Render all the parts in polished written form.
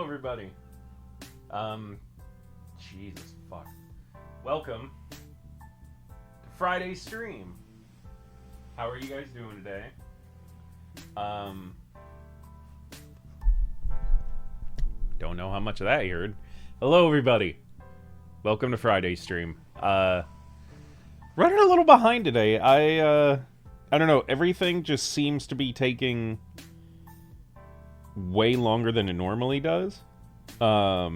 everybody. Jesus fuck. Welcome to Friday's stream. How are you guys doing today? Don't know how much of that you heard. Hello, everybody. Welcome to Friday's stream. Running a little behind today. I don't know. Everything just seems to be taking way longer than it normally does. Yeah,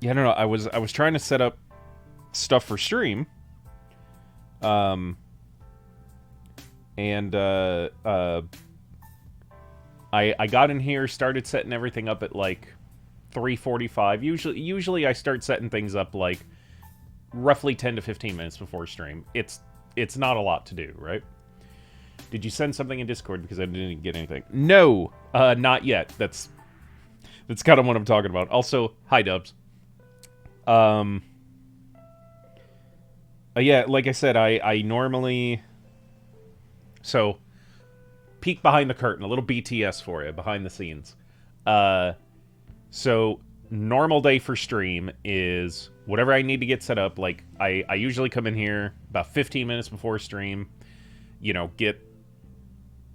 I don't know. I was trying to set up stuff for stream. I got in here, started setting everything up at like 3:45. Usually I start setting things up like roughly 10 to 15 minutes before stream. It's not a lot to do, right? Did you send something in Discord because I didn't get anything? No, not yet. That's kind of what I'm talking about. Also, hi Dubs. Yeah, like I said, I normally... So, peek behind the curtain, a little BTS for you, behind the scenes. So, normal day for stream is whatever I need to get set up. Like, I usually come in here about 15 minutes before stream, you know, get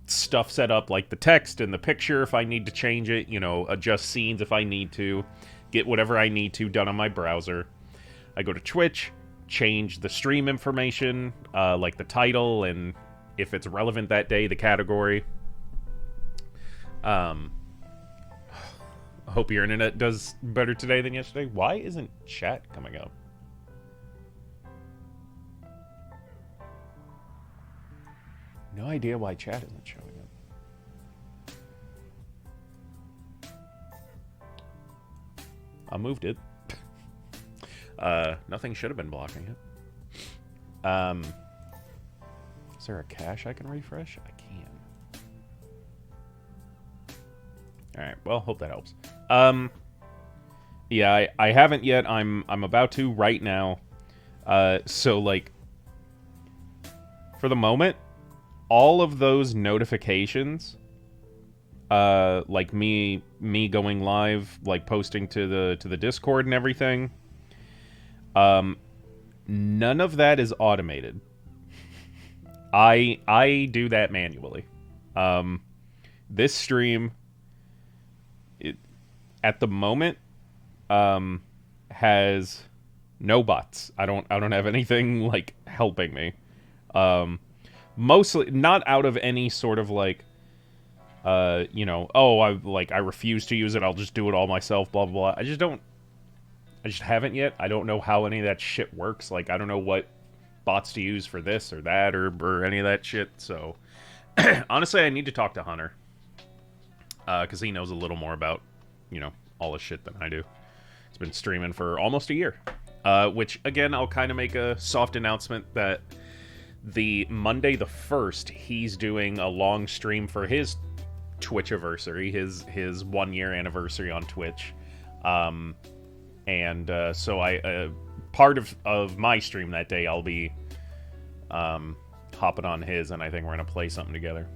stuff set up, like the text and the picture if I need to change it, you know, adjust scenes if I need to, get whatever I need to done on my browser. I go to Twitch, change the stream information, like the title, and if it's relevant that day, the category. I hope your internet does better today than yesterday. Why isn't chat coming up? No idea why chat isn't showing up. I moved it. Nothing should have been blocking it. Is there a cache I can refresh? I can. Alright, well, hope that helps. Yeah, I haven't yet. I'm about to right now. So, like, for the moment, all of those notifications, like me going live, like posting to the Discord and everything, none of that is automated. I do that manually. This stream, at the moment, has no bots. I don't have anything like helping me. Mostly not out of any sort of like, you know, oh, I refuse to use it. I'll just do it all myself. Blah blah blah. I just haven't yet. I don't know how any of that shit works. Like, I don't know what bots to use for this or that or any of that shit. So, honestly, I need to talk to Hunter. Because he knows a little more about, you know, all the shit than I do. He's been streaming for almost a year. Which, again, I'll kind of make a soft announcement that the Monday the 1st, he's doing a long stream for his Twitch-iversary, his 1 year anniversary on Twitch. So I part of my stream that day, I'll be hopping on his, and I think we're gonna play something together.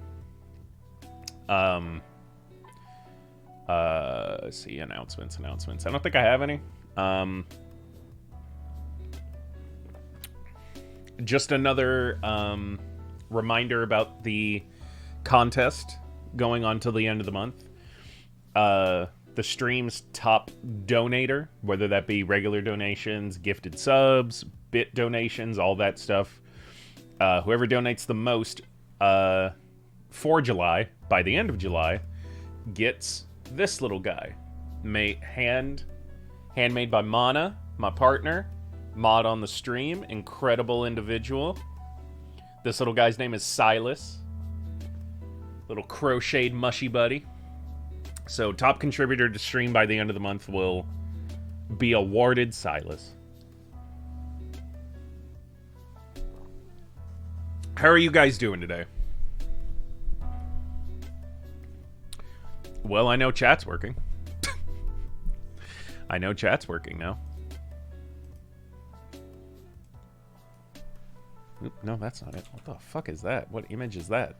Let's see, announcements. I don't think I have any. Just another reminder about the contest going on till the end of the month. The stream's top donator, whether that be regular donations, gifted subs, bit donations, all that stuff. Whoever donates the most for July, by the end of July, gets this little guy. Handmade by Mana, my partner, mod on the stream, incredible individual. This little guy's name is Silas. Little crocheted mushy buddy. So, top contributor to stream by the end of the month will be awarded Silas. How are you guys doing today? Well, I know chat's working. I know chat's working now. Oop, no, that's not it. What the fuck is that? What image is that?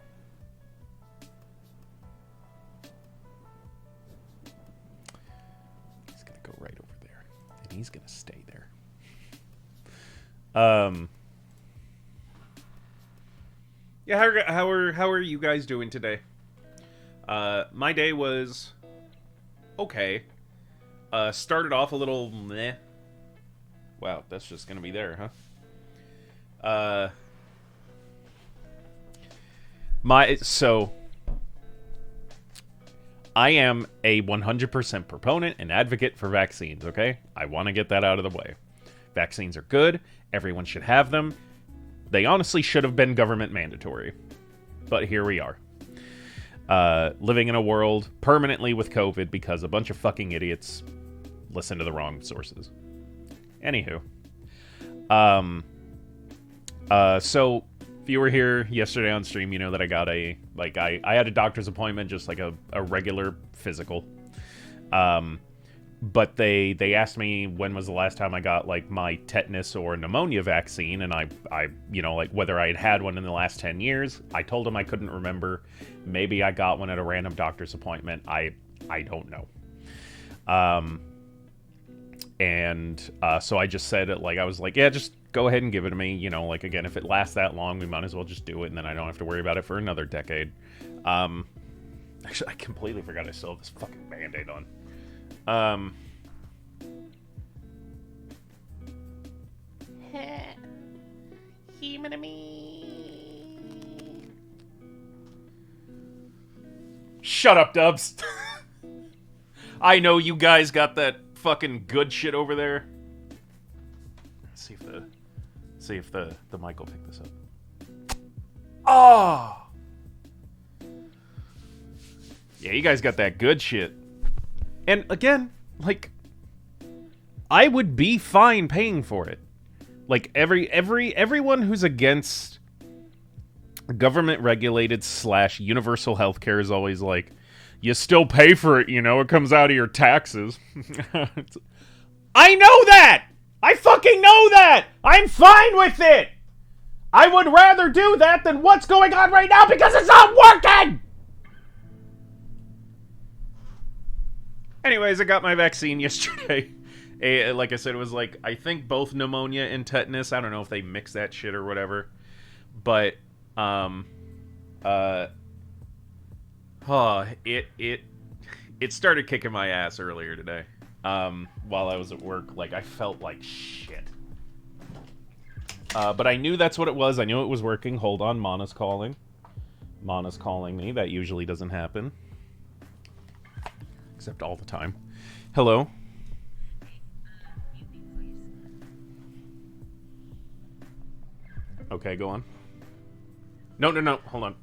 Yeah, how are you guys doing today? My day was okay. Started off a little meh. Wow, that's just gonna be there, huh? So I am a 100% proponent and advocate for vaccines. Okay, I want to get that out of the way. Vaccines are good. Everyone should have them. They honestly should have been government mandatory, but here we are. Living in a world permanently with COVID because a bunch of fucking idiots listen to the wrong sources. Anywho. So if you were here yesterday on stream, you know that I got I had a doctor's appointment, just like a regular physical. But they asked me when was the last time I got like my tetanus or pneumonia vaccine, and I like whether I had one in the last 10 years. I told them I couldn't remember. Maybe I got one at a random doctor's appointment. I don't know. So I just said it, like, I was like, yeah, just go ahead and give it to me. You know, like, again, if it lasts that long, we might as well just do it, and then I don't have to worry about it for another decade. Actually, I completely forgot I still have this fucking Band-Aid on. Shut up, Dubs. I know you guys got that fucking good shit over there. Let's see if the mic will pick this up. Oh! Yeah, you guys got that good shit. And again, like, I would be fine paying for it. Like, everyone who's against government regulated / universal healthcare is always like, you still pay for it, you know, it comes out of your taxes. I know that! I fucking know that! I'm fine with it! I would rather do that than what's going on right now because it's not working! Anyways, I got my vaccine yesterday. Like I said, it was like, I think both pneumonia and tetanus. I don't know if they mix that shit or whatever. But, it started kicking my ass earlier today. While I was at work. Like, I felt like shit. But I knew that's what it was. I knew it was working. Hold on, Mana's calling. Mana's calling me. That usually doesn't happen. Except all the time. Hello? Okay, go on. No. Hold on.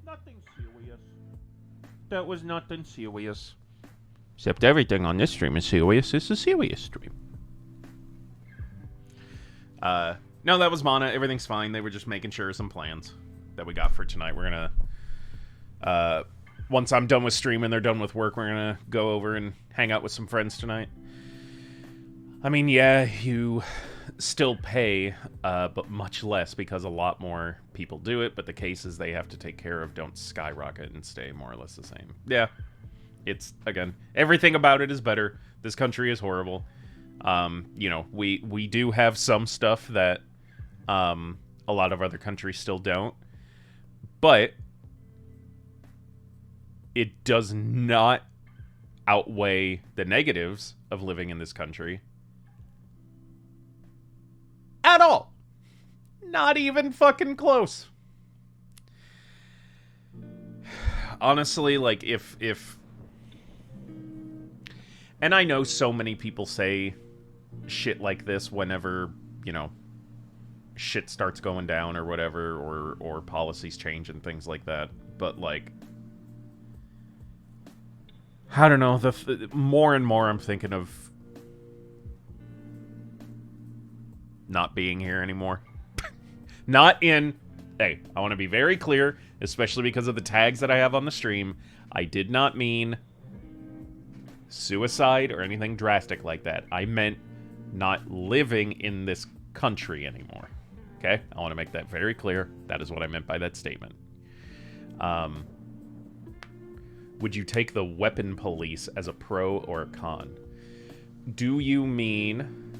Nothing serious. That was nothing serious. Except everything on this stream is serious. It's a serious stream. No, that was Mana. Everything's fine. They were just making sure some plans that we got for tonight. We're gonna, once I'm done with streaming, they're done with work, we're gonna go over and hang out with some friends tonight. I mean, yeah, you still pay, but much less because a lot more people do it, but the cases they have to take care of don't skyrocket and stay more or less the same. Yeah, it's, again, everything about it is better. This country is horrible. You know, we do have some stuff that a lot of other countries still don't, but it does not outweigh the negatives of living in this country at all. Not even fucking close. Honestly, like, if... And I know so many people say shit like this whenever, you know, shit starts going down or whatever, or policies change and things like that. But, like, I don't know. More and more I'm thinking of not being here anymore. Not in... Hey, I want to be very clear, especially because of the tags that I have on the stream. I did not mean suicide or anything drastic like that. I meant not living in this country anymore. Okay? I want to make that very clear. That is what I meant by that statement. Would you take the weapon police as a pro or a con? Do you mean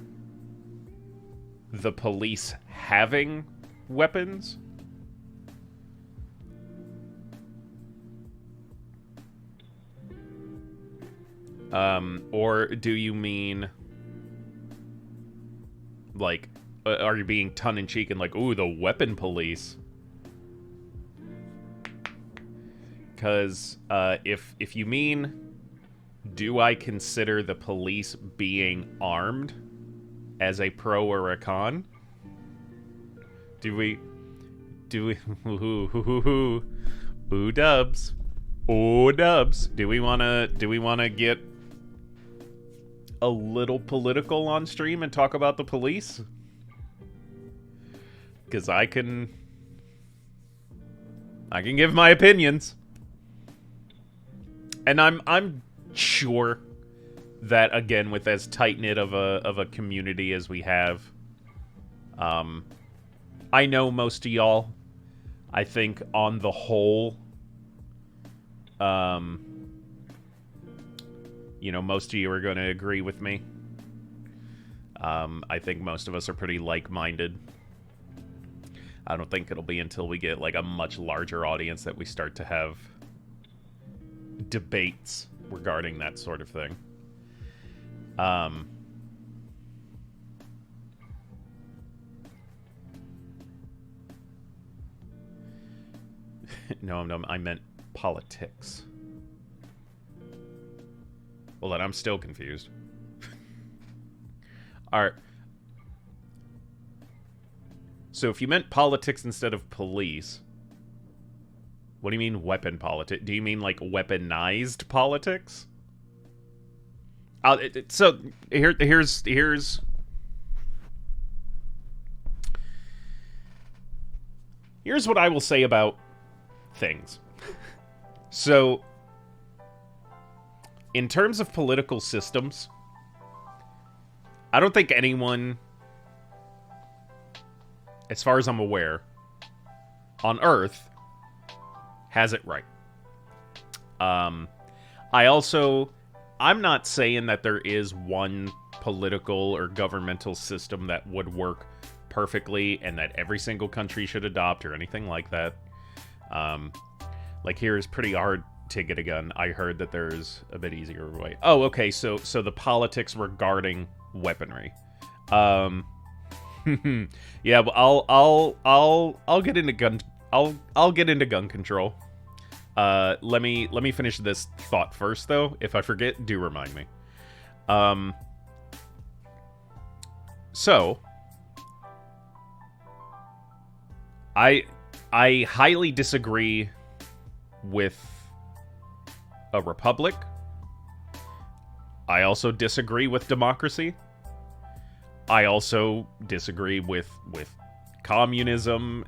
the police having weapons? Or do you mean, like, are you being tongue-in-cheek and like, ooh, the weapon police? Because, if you mean, do I consider the police being armed as a pro or a con? Ooh, dubs. Ooh, dubs. Do we wanna get a little political on stream and talk about the police? Because I can give my opinions. And I'm sure that, again, with as tight-knit of a community as we have, I know most of y'all, I think, on the whole, you know, most of you are going to agree with me. I think most of us are pretty like-minded. I don't think it'll be until we get, like, a much larger audience that we start to have debates regarding that sort of thing. No, I meant politics. Well, then I'm still confused. Alright. So if you meant politics instead of police, what do you mean weapon politics? Do you mean, like, weaponized politics? So here's what I will say about things. So, in terms of political systems, I don't think anyone, as far as I'm aware, on Earth has it right. I'm not saying that there is one political or governmental system that would work perfectly and that every single country should adopt or anything like that. Like, here is pretty hard to get a gun. I heard that there's a bit easier way. Oh, okay, so the politics regarding weaponry. Yeah, but I'll get into gun. I'll get into gun control. Let me finish this thought first, though. If I forget, do remind me. So I highly disagree with a republic. I also disagree with democracy. I also disagree with communism.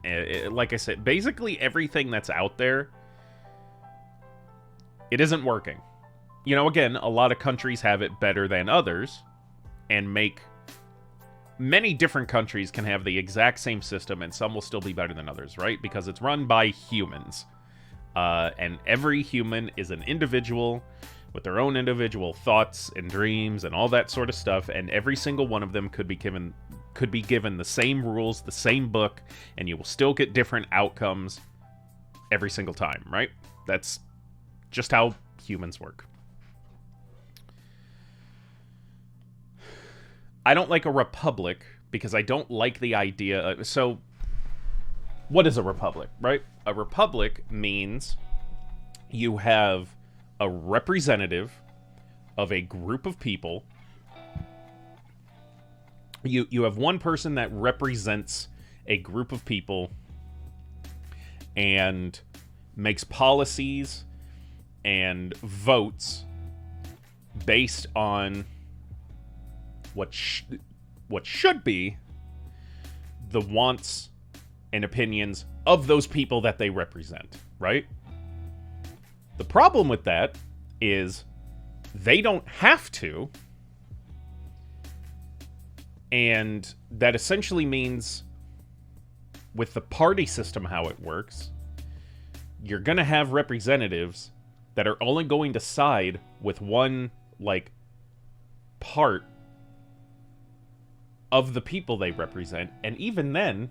Like I said, basically everything that's out there, it isn't working. You know, again, a lot of countries have it better than others, and many different countries can have the exact same system, and some will still be better than others, right? Because it's run by humans. And every human is an individual with their own individual thoughts and dreams and all that sort of stuff, and every single one of them could be given the same rules, the same book, and you will still get different outcomes every single time, right? That's just how humans work. I don't like a republic because I don't like the idea of, so what is a republic, right? A republic means you have a representative of a group of people. You have one person that represents a group of people and makes policies and votes based on what should be the wants and opinions of those people that they represent, right? The problem with that is they don't have to, and that essentially means with the party system, how it works, you're going to have representatives that are only going to side with one, like, part of the people they represent. And even then,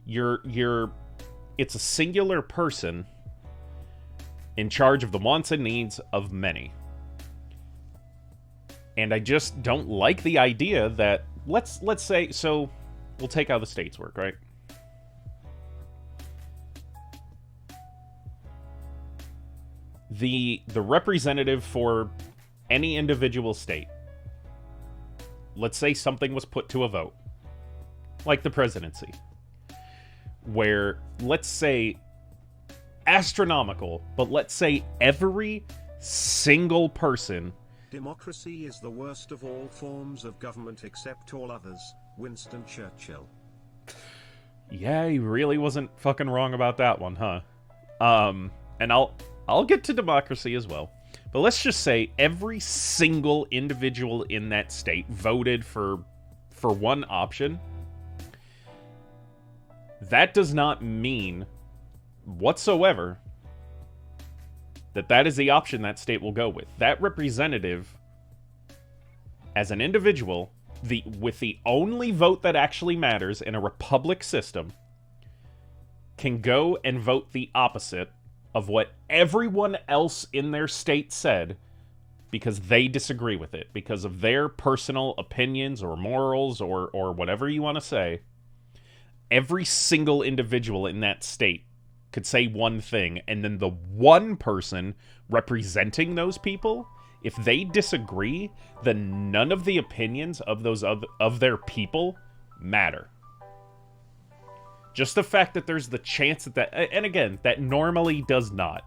it's a singular person in charge of the wants and needs of many. And I just don't like the idea that, let's say, so we'll take how the states work, right? The representative for any individual state, let's say something was put to a vote, like the presidency, where, let's say, astronomical, but let's say every single person... Democracy is the worst of all forms of government except all others. Winston Churchill. Yeah, he really wasn't fucking wrong about that one, huh? And I'll get to democracy as well. But let's just say every single individual in that state voted for one option. That does not mean whatsoever that is the option that state will go with. That representative, as an individual, with the only vote that actually matters in a republic system, can go and vote the opposite of what everyone else in their state said because they disagree with it, because of their personal opinions or morals or whatever you want to say. Every single individual in that state could say one thing, and then the one person representing those people, if they disagree, then none of the opinions of those of their people matter. Just the fact that there's the chance that, and again, that normally does not.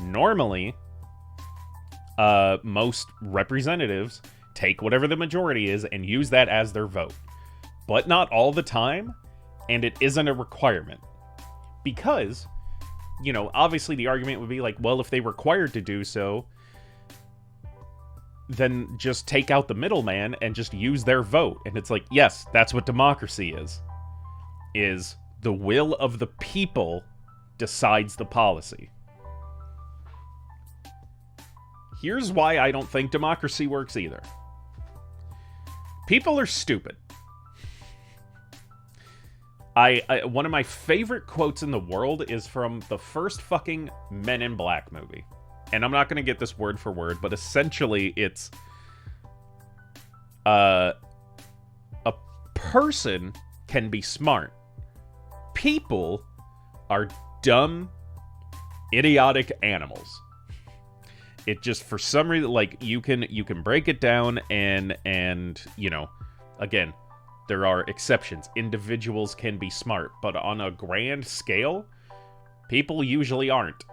Normally, most representatives take whatever the majority is and use that as their vote. But not all the time, and it isn't a requirement. Because, you know, obviously the argument would be like, well, if they required to do so, then just take out the middleman and just use their vote. And it's like, yes, that's what democracy is the will of the people decides the policy. Here's why I don't think democracy works either. People are stupid. One of my favorite quotes in the world is from the first fucking Men in Black movie. And I'm not going to get this word for word, but essentially it's a person can be smart. People are dumb, idiotic animals. It just, for some reason, like, you can break it down and you know, again, there are exceptions. Individuals can be smart, but on a grand scale, people usually aren't.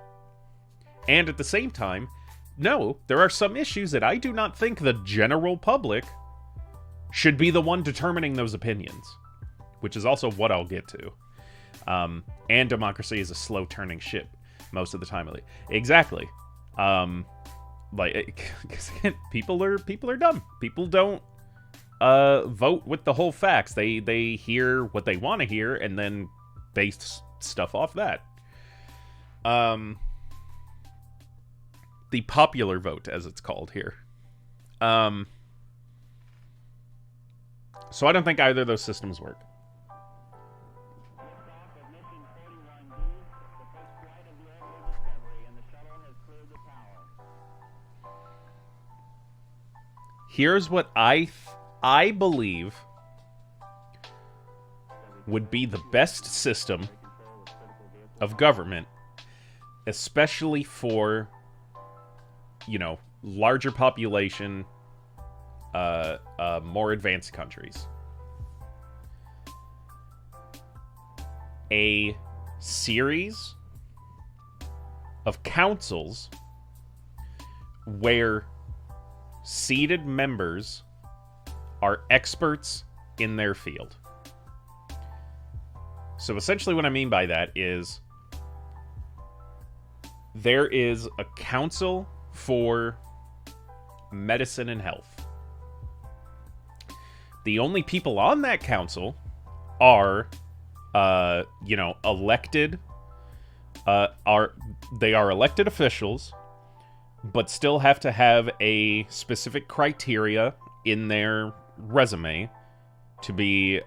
And at the same time, no, there are some issues that I do not think the general public should be the one determining those opinions, which is also what I'll get to. And democracy is a slow-turning ship most of the time. Exactly. Like, because again, people are dumb. People don't vote with the whole facts. They hear what they want to hear and then base stuff off that. The popular vote, as it's called here. So I don't think either of those systems work. Here's what I believe would be the best system of government, especially for, larger population, more advanced countries. A series of councils where seated members are experts in their field. So essentially what I mean by that is there is a council for medicine and health. The only people on that council are, elected, they are elected officials, but still have to have a specific criteria in their resume to be,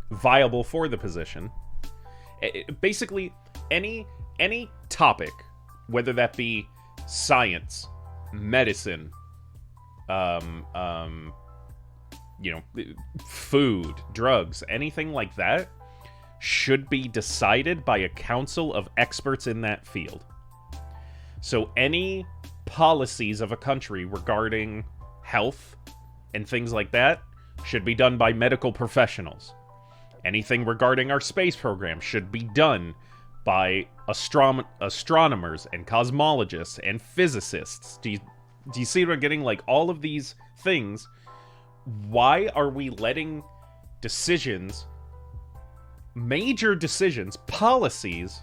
viable for the position. Basically, any topic, whether that be science, medicine, food, drugs, anything like that, should be decided by a council of experts in that field. So any policies of a country regarding health and things like that should be done by medical professionals. Anything regarding our space program should be done by astronomers and cosmologists and physicists. Do you see what I'm getting? Like, all of these things, why are we letting decisions, major decisions, policies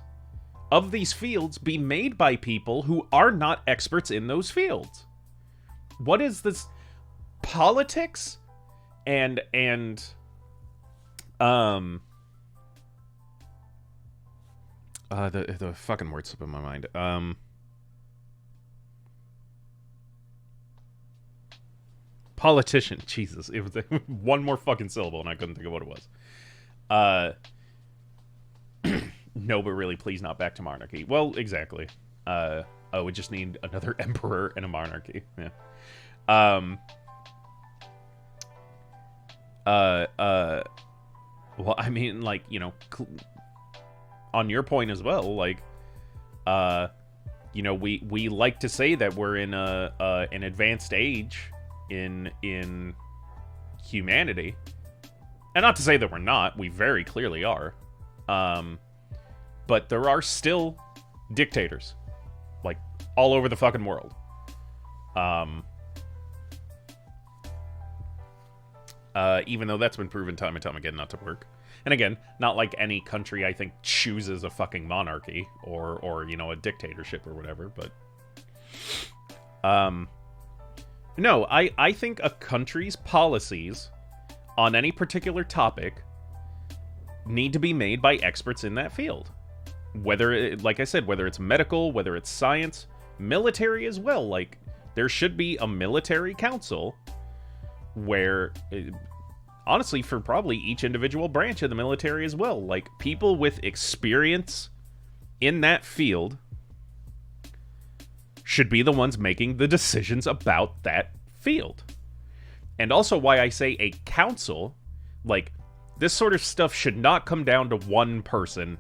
of these fields be made by people who are not experts in those fields? What is this politics and the fucking word slip in my mind. Politician. Jesus, it was one more fucking syllable and I couldn't think of what it was. No, but really, please not back to monarchy. Well, exactly. We just need another emperor and a monarchy. Yeah. Well, I mean, like, on your point as well, like, we like to say that we're in an advanced age in humanity, and not to say that we're not. We very clearly are. But there are still dictators, like, all over the fucking world. Even though that's been proven time and time again not to work. And again, not like any country, I think, chooses a fucking monarchy or a dictatorship or whatever, but no, I think a country's policies on any particular topic need to be made by experts in that field. Whether, like I said, whether it's medical, whether it's science, military as well. Like, there should be a military council where, honestly, for probably each individual branch of the military as well, like, people with experience in that field should be the ones making the decisions about that field. And also why I say a council, like, this sort of stuff should not come down to one person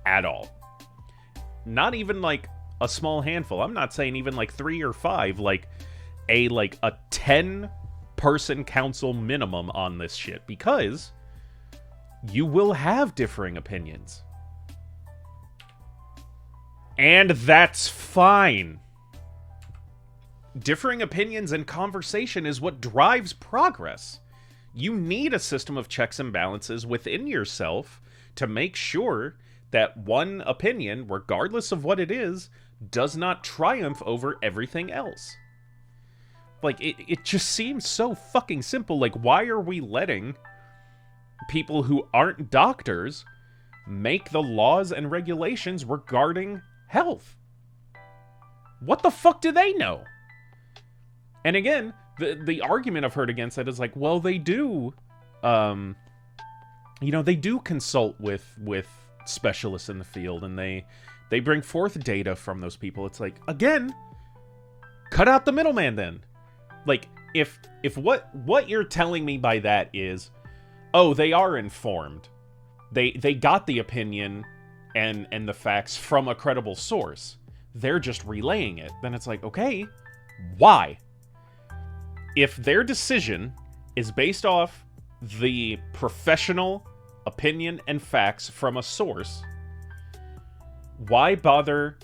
at all. Not even, like, a small handful. I'm not saying even, like, 3 or 5, like a 10-person council minimum on this shit, because you will have differing opinions. And that's fine. Differing opinions and conversation is what drives progress. You need a system of checks and balances within yourself to make sure that one opinion, regardless of what it is, does not triumph over everything else. Like, it just seems so fucking simple. Like, why are we letting people who aren't doctors make the laws and regulations regarding health? What the fuck do they know? And again, the argument I've heard against that is like, well, they do, they do consult with specialists in the field, and they bring forth data from those people. It's like, again, Cut out the middleman then. Like, if what you're telling me by that is, oh, they are informed. They got the opinion and the facts from a credible source. They're just relaying it. Then it's like, okay, why? If their decision is based off the professional opinion and facts from a source, why bother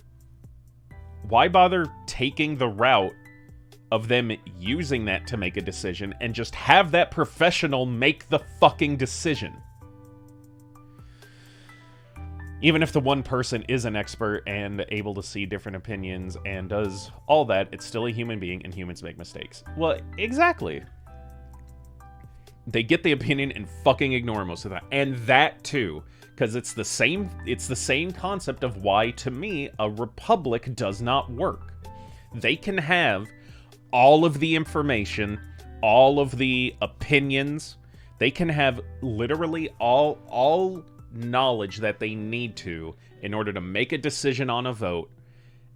taking the route of them using that to make a decision and just have that professional make the fucking decision? Even if the one person is an expert and able to see different opinions and does all that, it's still a human being and humans make mistakes. Well, exactly. They get the opinion and fucking ignore most of that. And that too, because it's the same concept of why, to me, a republic does not work. They can have all of the information, all of the opinions. They can have literally all knowledge that they need to in order to make a decision on a vote,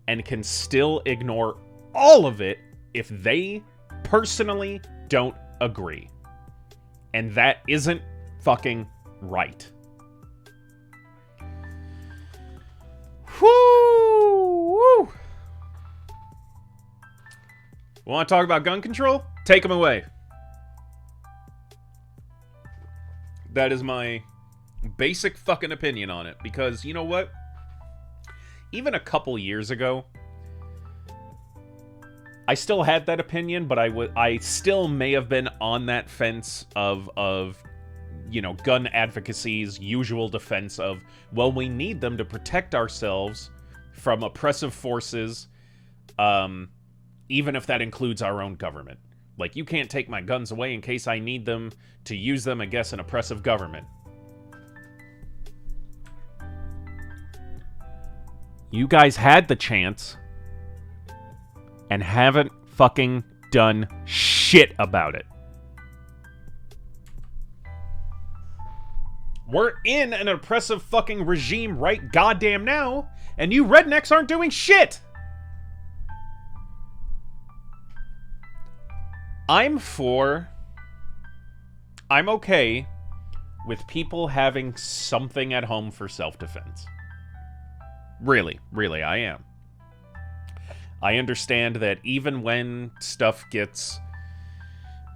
and can still ignore all of it if they personally don't agree. And that isn't fucking right. Whoo! Want to talk about gun control? Take them away. That is my basic fucking opinion on it. Because, you know what? Even a couple years ago, I still had that opinion, but I still may have been on that fence of gun advocacy's usual defense of, well, we need them to protect ourselves from oppressive forces, even if that includes our own government. Like, you can't take my guns away in case I need them to use them against an oppressive government. You guys had the chance and haven't fucking done shit about it. We're in an oppressive fucking regime right goddamn now, and you rednecks aren't doing shit! I'm okay with people having something at home for self-defense. Really, I am. I understand that even when stuff gets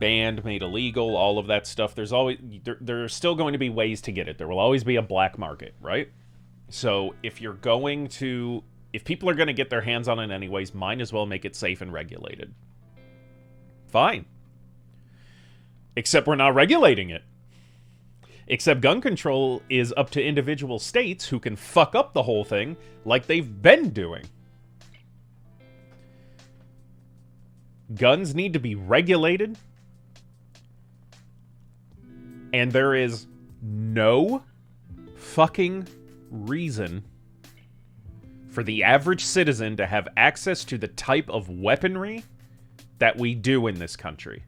banned, made illegal, all of that stuff, there's still going to be ways to get it. There will always be a black market, right? So if people are going to get their hands on it anyways, might as well make it safe and regulated. Fine. Except we're not regulating it. Except gun control is up to individual states who can fuck up the whole thing like they've been doing. Guns need to be regulated. And there is no fucking reason for the average citizen to have access to the type of weaponry that we do in this country.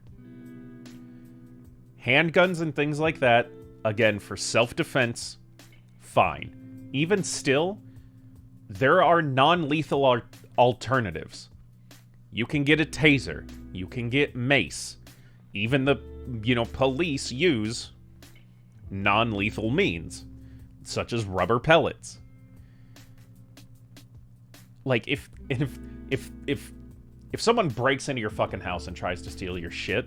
Handguns and things like that, again, for self-defense, fine. Even still, there are non-lethal alternatives. You can get a taser. You can get mace. Even the, police use non-lethal means, such as rubber pellets. Like, if someone breaks into your fucking house and tries to steal your shit,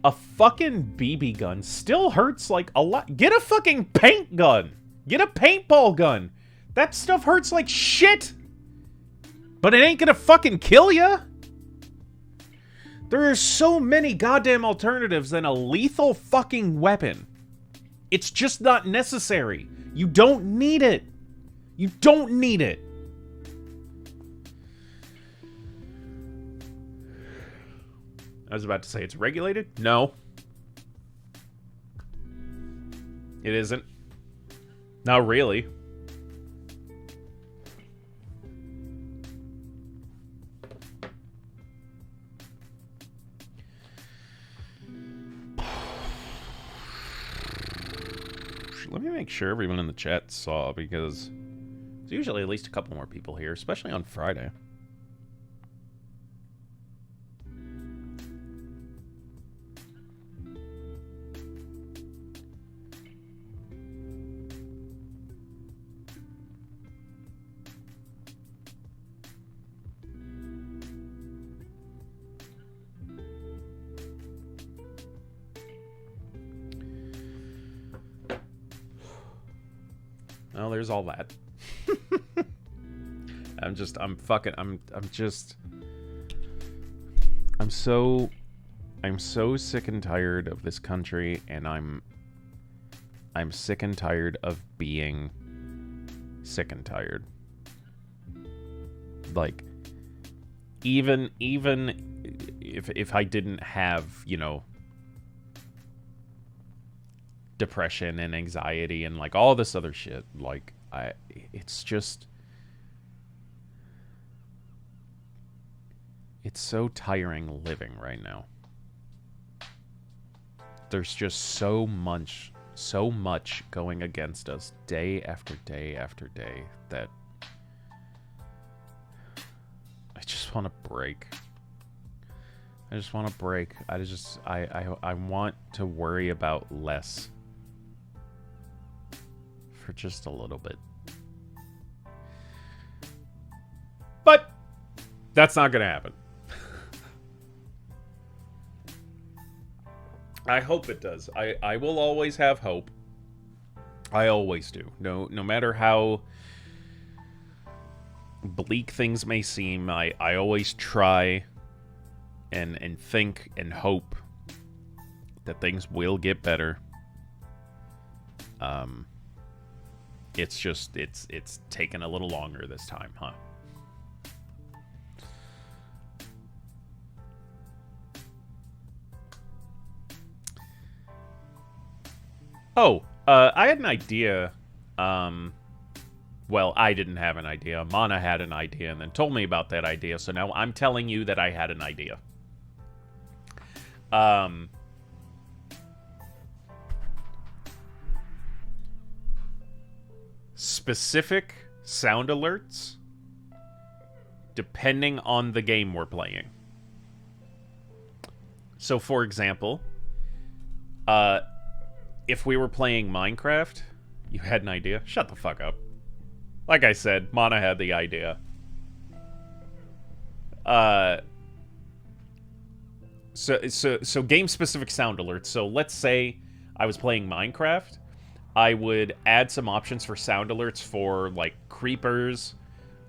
a fucking BB gun still hurts like a lot. Get a fucking paint gun. Get a paintball gun. That stuff hurts like shit. But it ain't gonna fucking kill ya. There are so many goddamn alternatives than a lethal fucking weapon. It's just not necessary. You don't need it. You don't need it. I was about to say it's regulated. No. It isn't. Not really. Let me make sure everyone in the chat saw, because there's usually at least a couple more people here, especially on Friday. Well, there's all that. I'm so sick and tired of this country, and I'm sick and tired of being sick and tired. Like, even if I didn't have, you know, depression and anxiety and like all this other shit, like it's so tiring living right now. There's just so much going against us day after day after day that I just want to break. I want to worry about less for just a little bit. But that's not going to happen. I hope it does. I will always have hope. I always do. No matter how bleak things may seem, I always try and think and hope that things will get better. It's taken a little longer this time, huh? Oh, I had an idea. Well, I didn't have an idea. Mana had an idea and then told me about that idea. So now I'm telling you that I had an idea. Specific sound alerts depending on the game we're playing. So, for example, if we were playing Minecraft, you had an idea? Shut the fuck up. Like I said, Mana had the idea. So game-specific sound alerts. So let's say I was playing Minecraft. I would add some options for sound alerts for, like, creepers,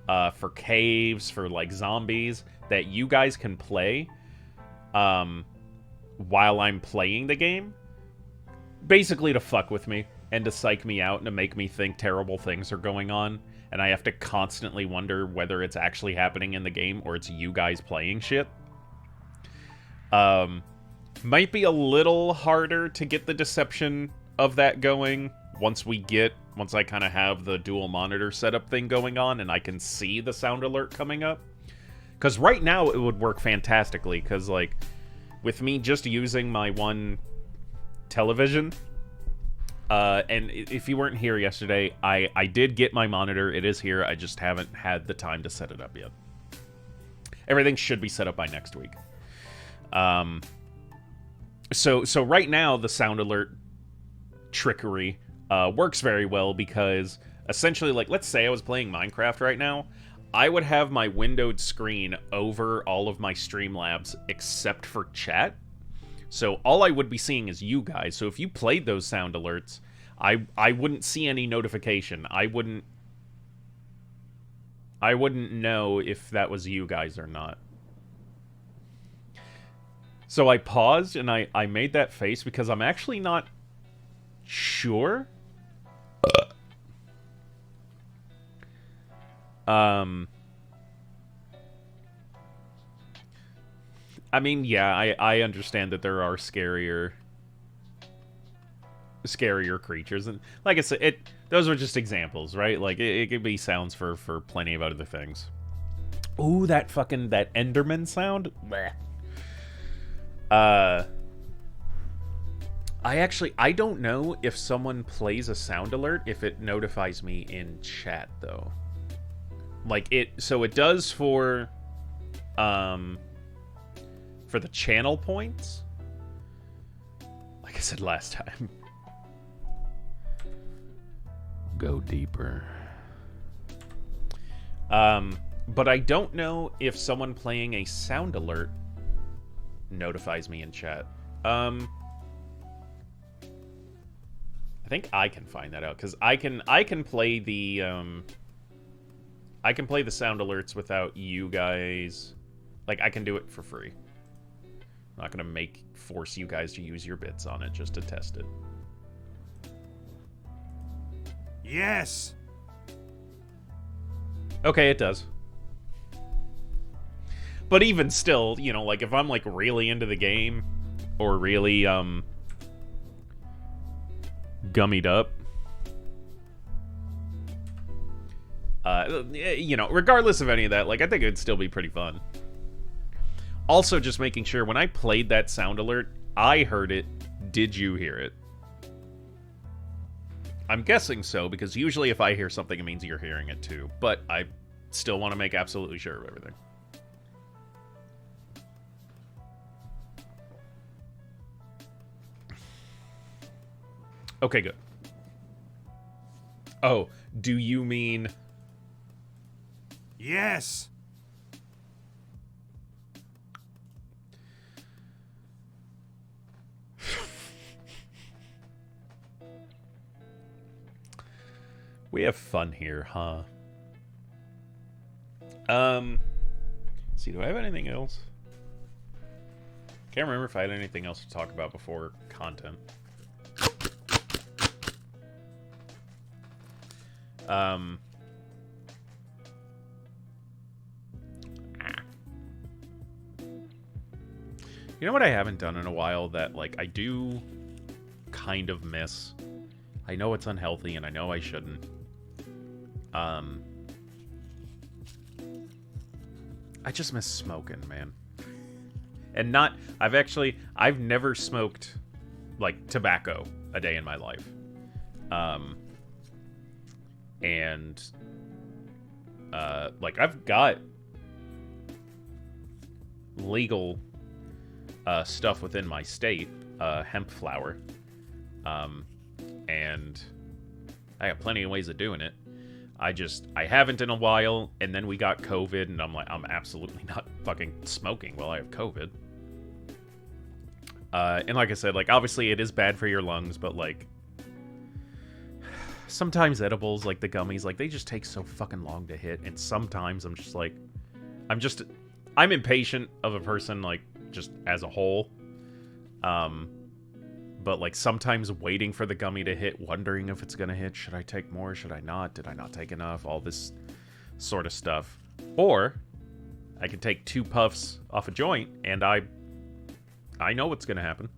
for caves, for, like, zombies, that you guys can play while I'm playing the game. Basically to fuck with me and to psych me out and to make me think terrible things are going on, and I have to constantly wonder whether it's actually happening in the game or it's you guys playing shit. Might be a little harder to get the deception of that going once I kind of have the dual monitor setup thing going on and I can see the sound alert coming up. Because right now it would work fantastically, because, like, with me just using my one television, and if you weren't here yesterday, I did get my monitor. It is here. I just haven't had the time to set it up yet. Everything should be set up by next week. So right now the sound alert trickery works very well, because essentially, like, let's say I was playing Minecraft right now, I would have my windowed screen over all of my Streamlabs except for chat. So all I would be seeing is you guys. So if you played those sound alerts, I wouldn't see any notification. I wouldn't know if that was you guys or not. So I paused and I made that face because I'm actually not sure. I mean, yeah, I understand that there are scarier creatures, and like I said, those are just examples, right? Like it could be sounds for plenty of other things. Ooh, that Enderman sound. Bleh. I don't know if someone plays a sound alert if it notifies me in chat though. Like so it does for the channel points. Like I said last time. Go deeper. But I don't know if someone playing a sound alert notifies me in chat. I think I can find that out, because I can play the I can play the sound alerts without you guys. Like, I can do it for free. I'm not gonna force you guys to use your bits on it just to test it. Yes. Okay, it does. But even still, you know, like, if I'm, like, really into the game, or really, gummied up, you know, regardless of any of that, like, I think it'd still be pretty fun. Also, just making sure, when I played that sound alert, I heard it. Did you hear it? I'm guessing so, because usually if I hear something, it means you're hearing it too. But I still want to make absolutely sure of everything. Okay, good. Oh, do you mean... Yes. We have fun here, huh? See, do I have anything else? Can't remember if I had anything else to talk about before content. You know what I haven't done in a while that, like, I do kind of miss? I know it's unhealthy and I know I shouldn't. I just miss smoking, man. And not... I've never smoked, like, tobacco a day in my life. Like, I've got legal stuff within my state, hemp flower. And I got plenty of ways of doing it. I haven't in a while, and then we got COVID, and I'm like, I'm absolutely not fucking smoking while I have COVID. And like I said, like, obviously it is bad for your lungs, but, like, sometimes edibles, like the gummies, like, they just take so fucking long to hit, and sometimes I'm just like, I'm impatient of a person, like, just as a whole. But, like, sometimes waiting for the gummy to hit, wondering if it's gonna hit. Should I take more? Should I not? Did I not take enough? All this sort of stuff. Or I can take 2 puffs off a joint, and I know what's gonna happen.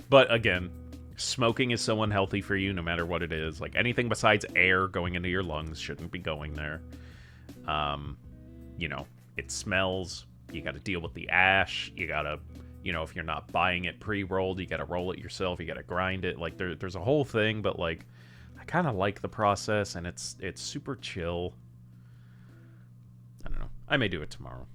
But, again, smoking is so unhealthy for you, no matter what it is. Like, anything besides air going into your lungs shouldn't be going there. You know, it smells. You gotta deal with the ash. You gotta... You know, if you're not buying it pre-rolled, you gotta roll it yourself, you gotta grind it. Like, there's a whole thing, but, like, I kind of like the process, and it's super chill. I don't know. I may do it tomorrow.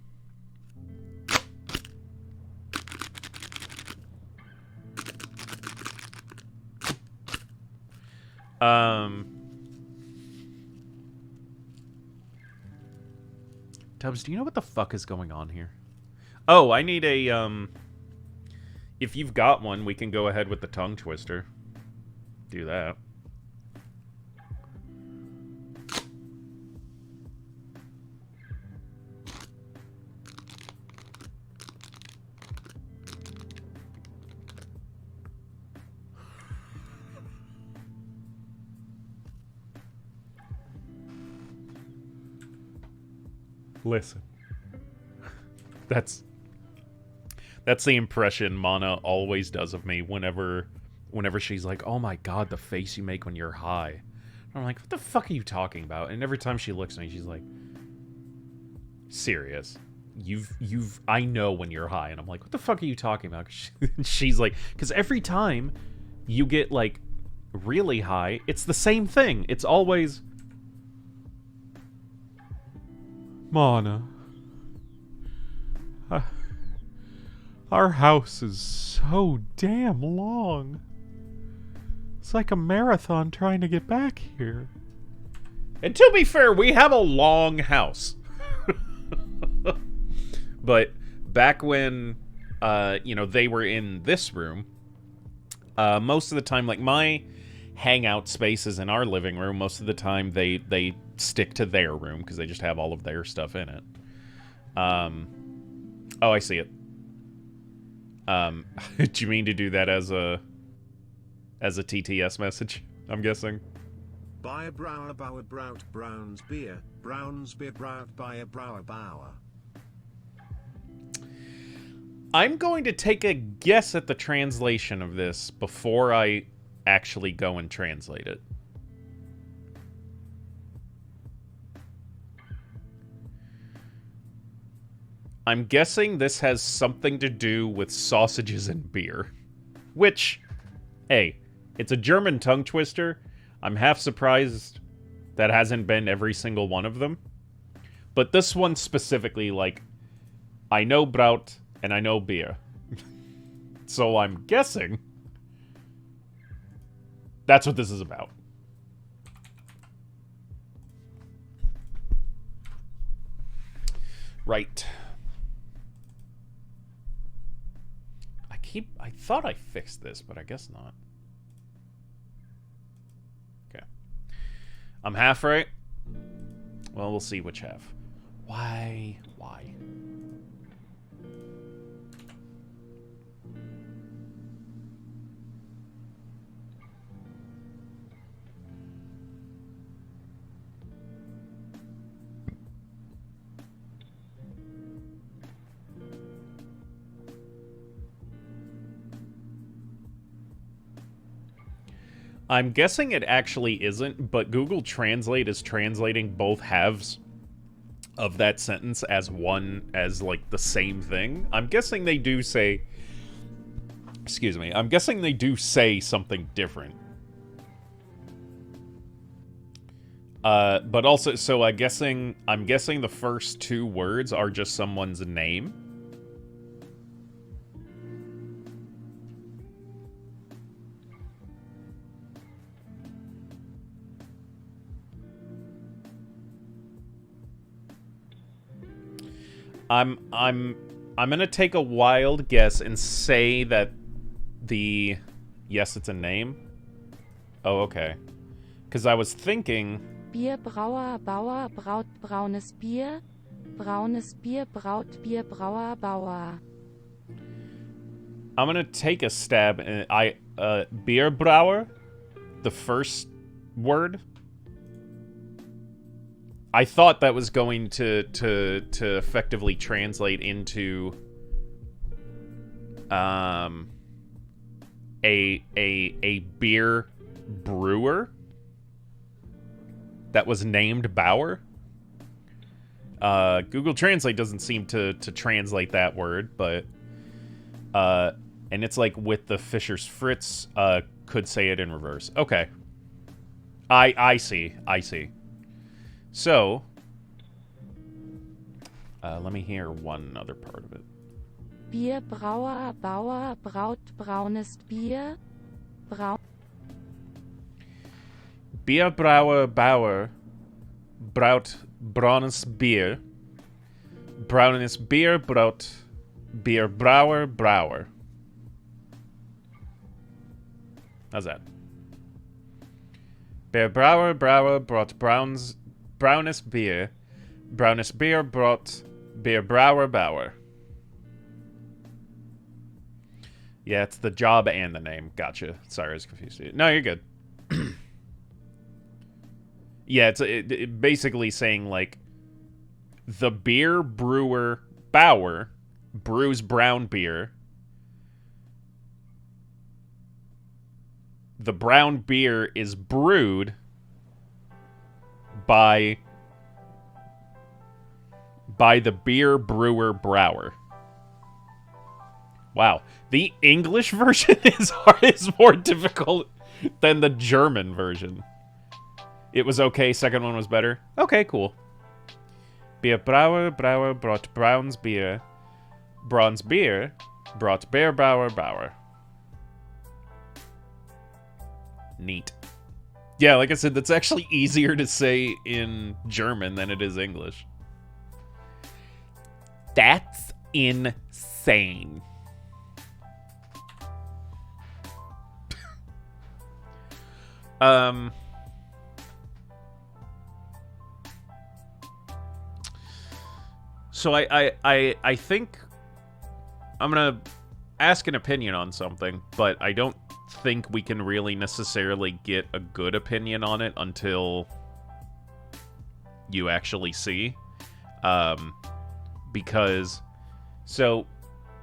Tubbs, do you know what the fuck is going on here? Oh, I need a, if you've got one, we can go ahead with the tongue twister. Do that. Listen. That's the impression Mana always does of me whenever she's like, "Oh my god, the face you make when you're high." And I'm like, "What the fuck are you talking about?" And every time she looks at me, she's like, "Sirius, I know when you're high." And I'm like, "What the fuck are you talking about?" She's like, "Because every time you get, like, really high, it's the same thing. It's always, Mana, our house is so damn long. It's like a marathon trying to get back here." And to be fair, we have a long house. But back when, you know, they were in this room, Most of the time, like, my hangout spaces in our living room, most of the time they stick to their room because they just have all of their stuff in it. Oh, I see it. Do you mean to do that as a TTS message? I'm guessing. Buy a brower bauer brout Browns beer brout buy a brower bauer. I'm going to take a guess at the translation of this before I actually go and translate it. I'm guessing this has something to do with sausages and beer. Which, hey, it's a German tongue twister. I'm half surprised that hasn't been every single one of them. But this one specifically, like, I know Braut and I know beer. So I'm guessing that's what this is about. Right. I thought I fixed this, but I guess not. Okay. I'm half right. Well, we'll see which half. Why? I'm guessing it actually isn't, but Google Translate is translating both halves of that sentence as one, as, like, the same thing. I'm guessing they do say... Excuse me. I'm guessing they do say something different. But also, so I'm guessing the first two words are just someone's name. I'm gonna take a wild guess and say that the... Yes, it's a name. Oh, okay. Because I was thinking... Bierbrauer, Bauer, braut braunes Bier braut Bierbrauer, Bauer. I'm gonna take a stab and Bierbrauer, the first word. I thought that was going to effectively translate into a beer brewer that was named Bauer. Google Translate doesn't seem to translate that word, but and it's like with the Fischer's Fritz could say it in reverse. Okay. I see. So, let me hear one other part of it. Bierbrauer, Bauer, braut braunes Bier, Bierbrauer, Bauer, braut braunes Bier, braunes Bier, braut Bierbrauer, Brauer. How's that? Bierbrauer, Brauer, braut braunes Bier, braut Bierbrauer, Bauer. Yeah, it's the job and the name. Gotcha. Sorry, I was confused. No, you're good. Yeah, it's basically saying, like, the beer brewer Bauer brews brown beer. The brown beer is brewed by the beer brewer Brauer. Wow. The English version is more difficult than the German version. It was okay, second one was better. Okay, cool. Bierbrauer, braut braunes Bier, braut Bierbrauer, Bauer. Neat. Yeah, like I said, that's actually easier to say in German than it is English. That's insane. Um... So I think I'm gonna ask an opinion on something, but I don't think we can really necessarily get a good opinion on it until you actually see. Because, so,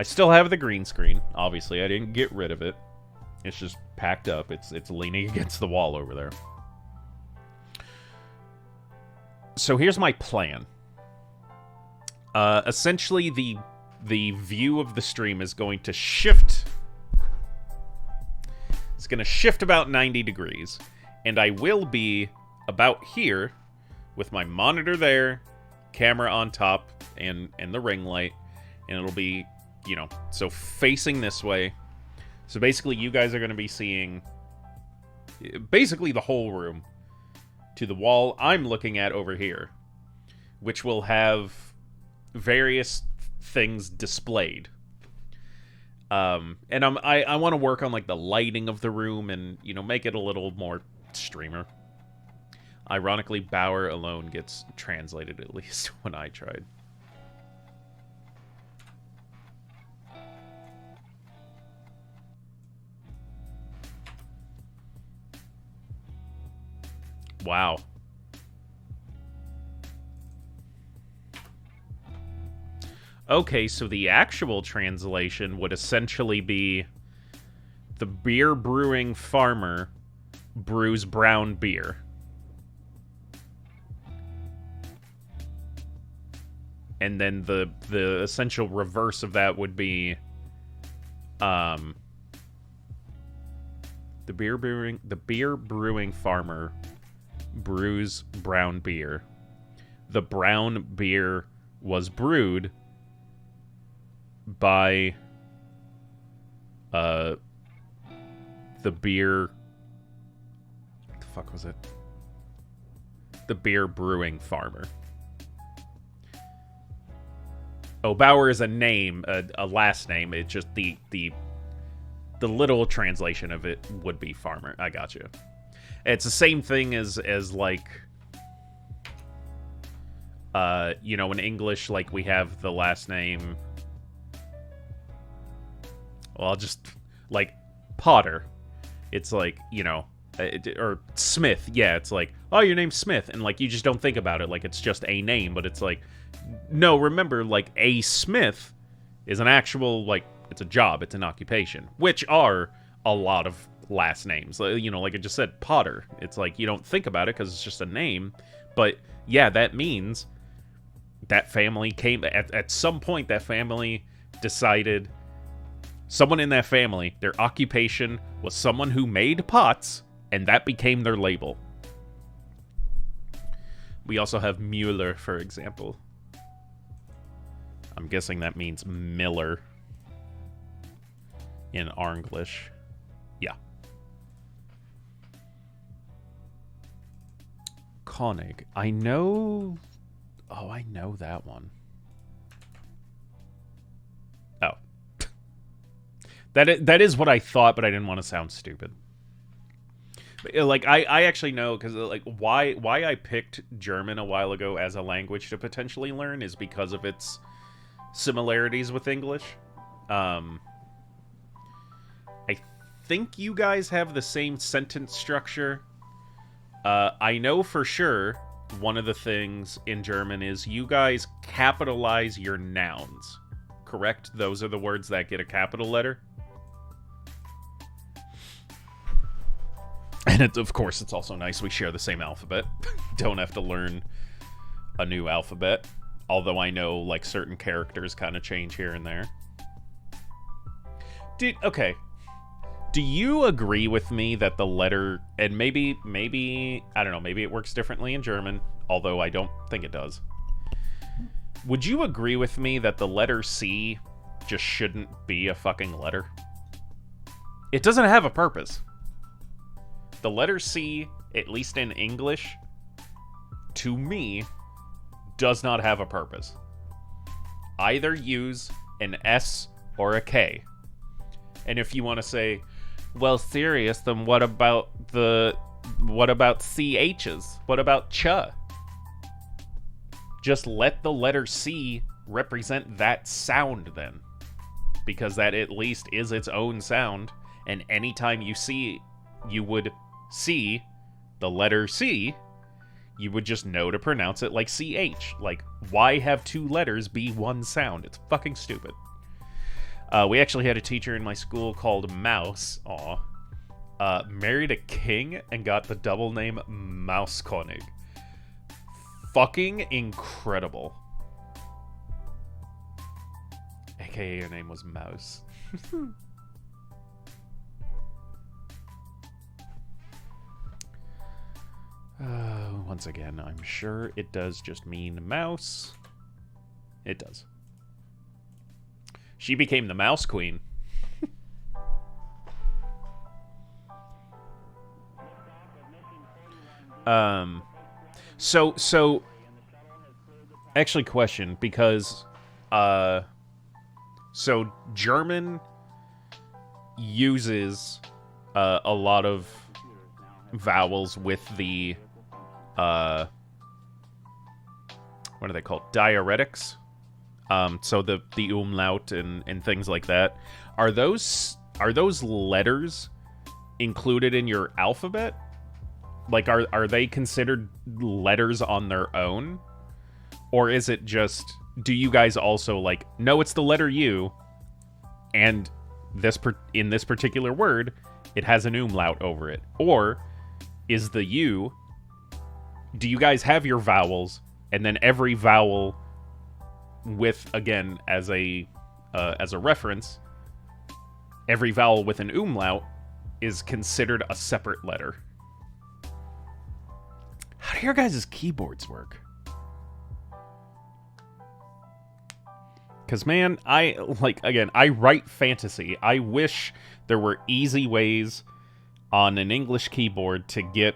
I still have the green screen. Obviously, I didn't get rid of it. It's just packed up. It's leaning against the wall over there. So here's my plan. Essentially, the view of the stream is going to shift. It's going to shift about 90 degrees. And I will be about here with my monitor there, camera on top, and the ring light. And it'll be, you know, so facing this way. So basically, you guys are going to be seeing basically the whole room to the wall I'm looking at over here, which will have various things displayed. And I want to work on like the lighting of the room and, you know, make it a little more streamer. Ironically, Bauer alone gets translated, at least when I tried. Wow. Okay, so the actual translation would essentially be the beer brewing farmer brews brown beer. And then the essential reverse of that would be the beer brewing farmer brews brown beer. The brown beer was brewed by the beer, what the fuck was it? The beer brewing farmer. Oh, Bauer is a name, a last name. It's just the literal translation of it would be farmer. I got you. It's the same thing as like, you know, in English, like we have the last name. Well, I'll just, like, Potter. It's like, you know, or Smith. Yeah, it's like, oh, your name's Smith. And, like, you just don't think about it like it's just a name. But it's like, no, remember, like, a Smith is an actual, like, it's a job. It's an occupation. Which are a lot of last names. You know, like I just said, Potter. It's like, you don't think about it because it's just a name. But, yeah, that means that family came, at some point, that family decided... Someone in that family, their occupation was someone who made pots, and that became their label. We also have Mueller, for example. I'm guessing that means Miller in Arnglish. Yeah. Koenig. I know... Oh, I know that one. Oh. That is what I thought, but I didn't want to sound stupid. But, like, I actually know, because, like, why I picked German a while ago as a language to potentially learn is because of its similarities with English. I think you guys have the same sentence structure. I know for sure one of the things in German is you guys capitalize your nouns. Correct? Those are the words that get a capital letter. And of course, it's also nice we share the same alphabet. Don't have to learn a new alphabet. Although I know, like, certain characters kind of change here and there. Okay. Do you agree with me that the letter... And maybe, I don't know, maybe it works differently in German. Although I don't think it does. Would you agree with me that the letter C just shouldn't be a fucking letter? It doesn't have a purpose. The letter C, at least in English, to me, does not have a purpose. Either use an S or a K. And if you want to say, well, Sirius, then what about the What about CHs? What about ch? Just let the letter C represent that sound then. Because that at least is its own sound. And anytime you would see the letter C, you would just know to pronounce it like CH. Like, why have two letters be one sound? It's fucking stupid. We actually had a teacher in my school called Mouse. Married a king and got the double name Mauskonig. Fucking incredible. AKA her name was Mouse. Once again, I'm sure it does just mean mouse. It does. She became the Mouse Queen. So actually question, because so German uses a lot of vowels with the what are they called? Diuretics. So the umlaut and things like that. Are those letters included in your alphabet? Like, are they considered letters on their own? Or is it just, do you guys also, like, no, it's the letter U, and in this particular word, it has an umlaut over it? Or is the U, do you guys have your vowels, and then every vowel with, again, as a reference, every vowel with an umlaut is considered a separate letter? How do your guys' keyboards work? Because, man, I write fantasy. I wish there were easy ways on an English keyboard to get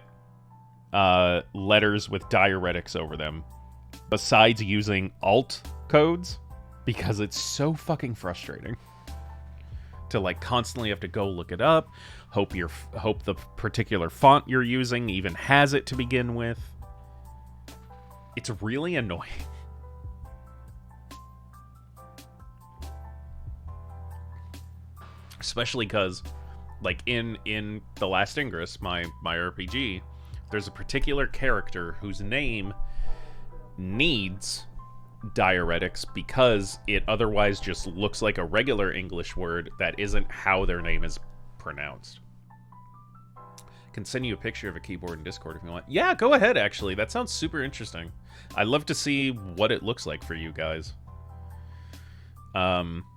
letters with diuretics over them, besides using alt codes, because it's so fucking frustrating to, like, constantly have to go look it up, hope the particular font you're using even has it to begin with. It's really annoying. Especially because, like, in The Last Ingress, my RPG, there's a particular character whose name needs diuretics because it otherwise just looks like a regular English word that isn't how their name is pronounced. I can send you a picture of a keyboard in Discord if you want. Yeah, go ahead, actually. That sounds super interesting. I'd love to see what it looks like for you guys.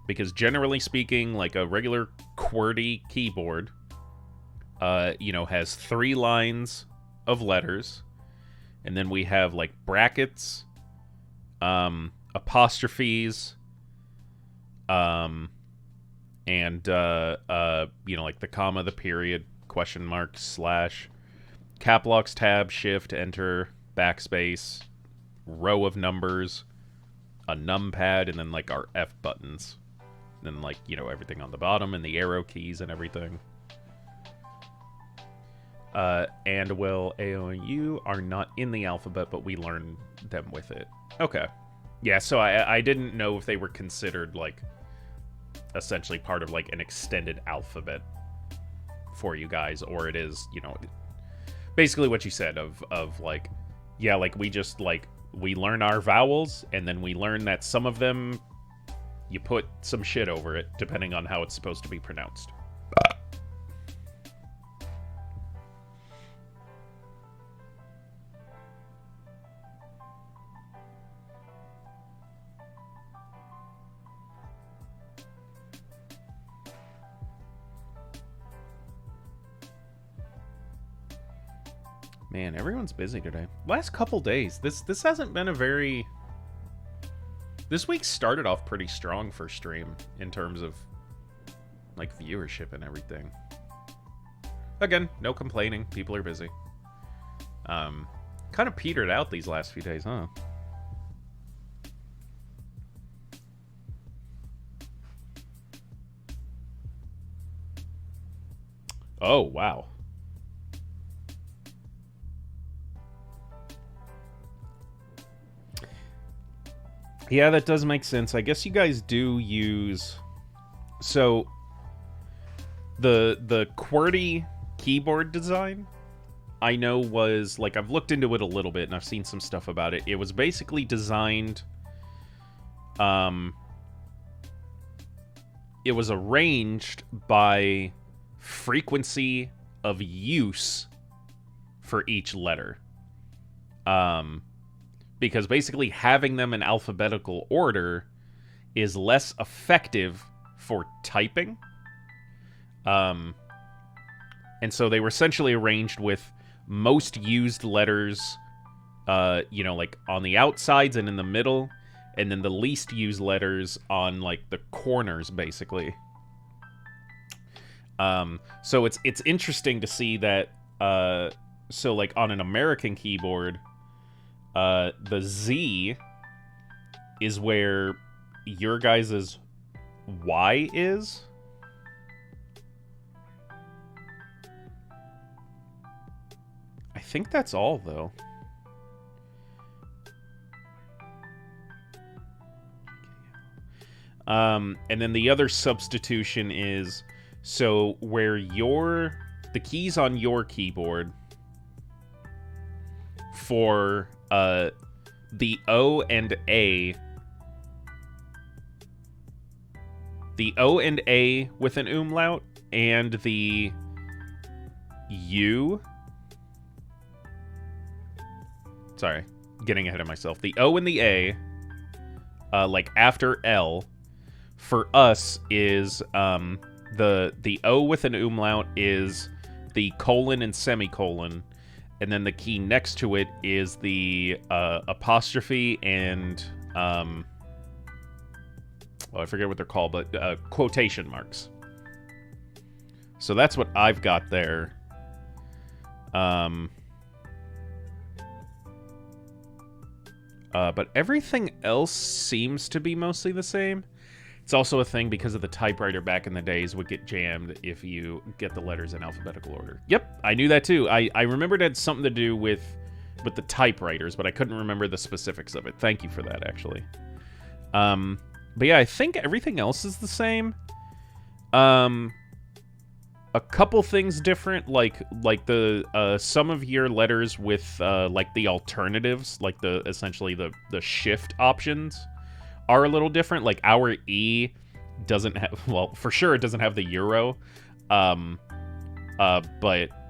Because generally speaking, like, a regular QWERTY keyboard, has 3 lines of letters, and then we have, like, brackets, apostrophes, and, like, the comma, the period, question mark, slash, cap locks, tab, shift, enter, backspace, row of numbers, a numpad, and then, like, our F buttons. And then, like, everything on the bottom, and the arrow keys and everything. And, well, AO and U are not in the alphabet, but we learn them with it. Okay. Yeah, so I didn't know if they were considered, like, essentially part of, like, an extended alphabet for you guys, or it is, basically what you said of like, yeah, like, we just, like, we learn our vowels, and then we learn that some of them, you put some shit over it, depending on how it's supposed to be pronounced. Man, everyone's busy today. Last couple days, this hasn't been a very... This week started off pretty strong for stream in terms of, like, viewership and everything. Again, no complaining. People are busy. Kind of petered out these last few days, huh? Oh, wow. Yeah, that does make sense. I guess you guys do use... So, the QWERTY keyboard design, I know was, like, I've looked into it a little bit, and I've seen some stuff about it. It was basically designed... It was arranged by frequency of use for each letter. Because basically having them in alphabetical order is less effective for typing. And so they were essentially arranged with most used letters, like on the outsides and in the middle, and then the least used letters on like the corners, basically. So it's interesting to see that. So like on an American keyboard, the Z is where your guys' Y is. I think that's all, though. And then the other substitution is, so where the keys on your keyboard for the O and A, with an umlaut, and the U, sorry, getting ahead of myself, the O and the A, like after L, for us is the O with an umlaut is the colon and semicolon, and then the key next to it is the apostrophe and I forget what they're called, but quotation marks. So that's what I've got there. But everything else seems to be mostly the same. It's also a thing because of the typewriter back in the days would get jammed if you get the letters in alphabetical order. Yep, I knew that too. I remembered it had something to do with the typewriters, but I couldn't remember the specifics of it. Thank you for that, actually. But yeah, I think everything else is the same. A couple things different, like the some of your letters with like the alternatives, like essentially the shift options are a little different. Like our E doesn't have, well, for sure it doesn't have the euro, but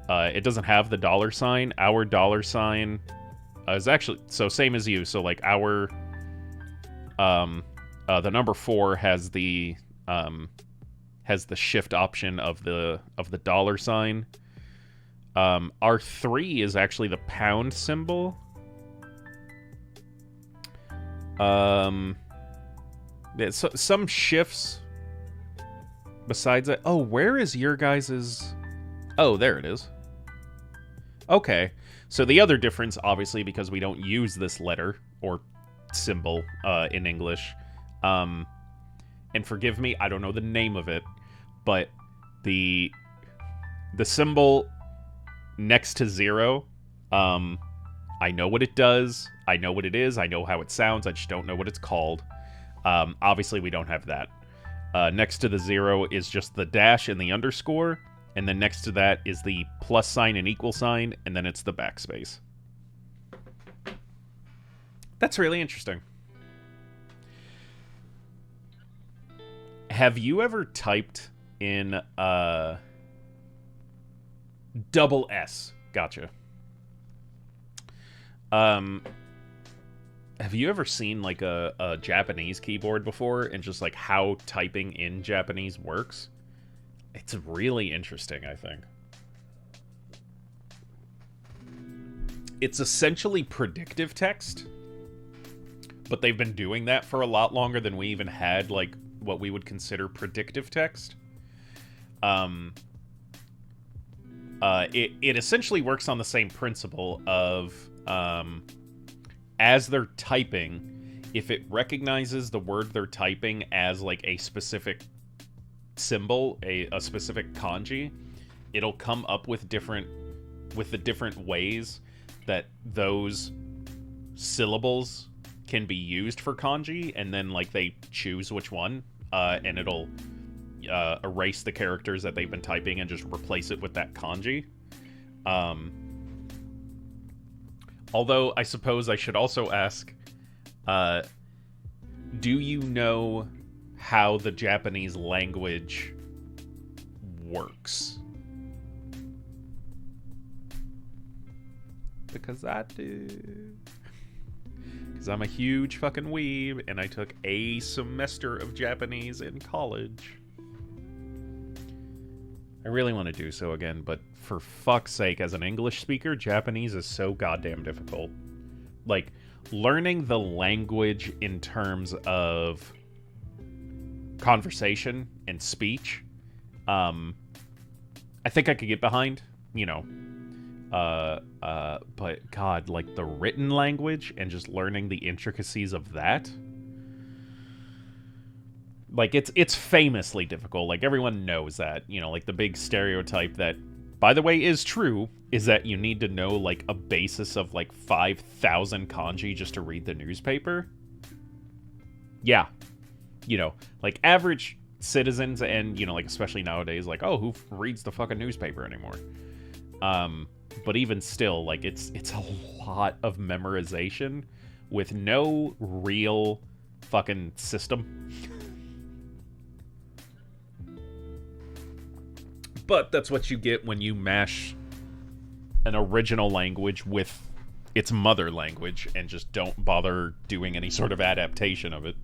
it doesn't have the dollar sign. Our dollar sign is actually, so same as you. So like our the number 4 has the shift option of the dollar sign. Our 3 is actually the pound symbol. Some shifts besides that. Oh, where is your guys's? Oh, there it is. Okay, so the other difference, obviously, because we don't use this letter or symbol in English, and forgive me, I don't know the name of it, but the symbol next to 0, I know what it does, I know what it is, I know how it sounds, I just don't know what it's called. Obviously, we don't have that. Next to the 0 is just the dash and the underscore, and then next to that is the plus sign and equal sign, and then it's the backspace. That's really interesting. Have you ever typed in double S? Gotcha. Have you ever seen like a Japanese keyboard before and just like how typing in Japanese works? It's really interesting, I think. It's essentially predictive text, but they've been doing that for a lot longer than we even had like what we would consider predictive text. It essentially works on the same principle of as they're typing, if it recognizes the word they're typing as like a specific symbol, a specific kanji, it'll come up with the different ways that those syllables can be used for kanji, and then like they choose which one, and it'll erase the characters that they've been typing and just replace it with that kanji. Although I suppose I should also ask, do you know how the Japanese language works? Because I do. Because I'm a huge fucking weeb, and I took a semester of Japanese in college. I really want to do so again, but for fuck's sake, as an English speaker, Japanese is so goddamn difficult. Like, learning the language in terms of conversation and speech, I think I could get behind, you know. But God, like the written language and just learning the intricacies of that, like it's famously difficult. Like everyone knows that, you know, like the big stereotype that, by the way, is true, is that you need to know like a basis of like 5,000 kanji just to read the newspaper. Yeah, you know, like average citizens, and you know, like especially nowadays, like, oh, who reads the fucking newspaper anymore? But even still, like, it's a lot of memorization with no real fucking system. But that's what you get when you mash an original language with its mother language and just don't bother doing any sort of adaptation of it.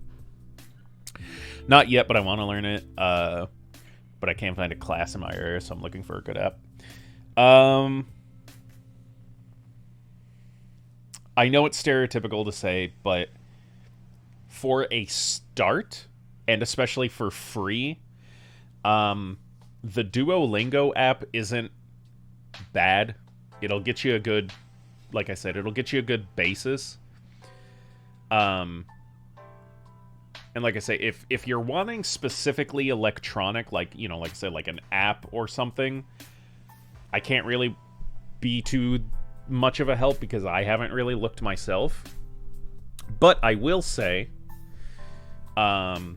Not yet, but I want to learn it. But I can't find a class in my area, so I'm looking for a good app. I know it's stereotypical to say, but for a start, and especially for free, the Duolingo app isn't bad. It'll get you a good, like I said, it'll get you a good basis. And like I say, if you're wanting specifically electronic, like, you know, like I said, like an app or something, I can't really be too much of a help because I haven't really looked myself. But I will say, what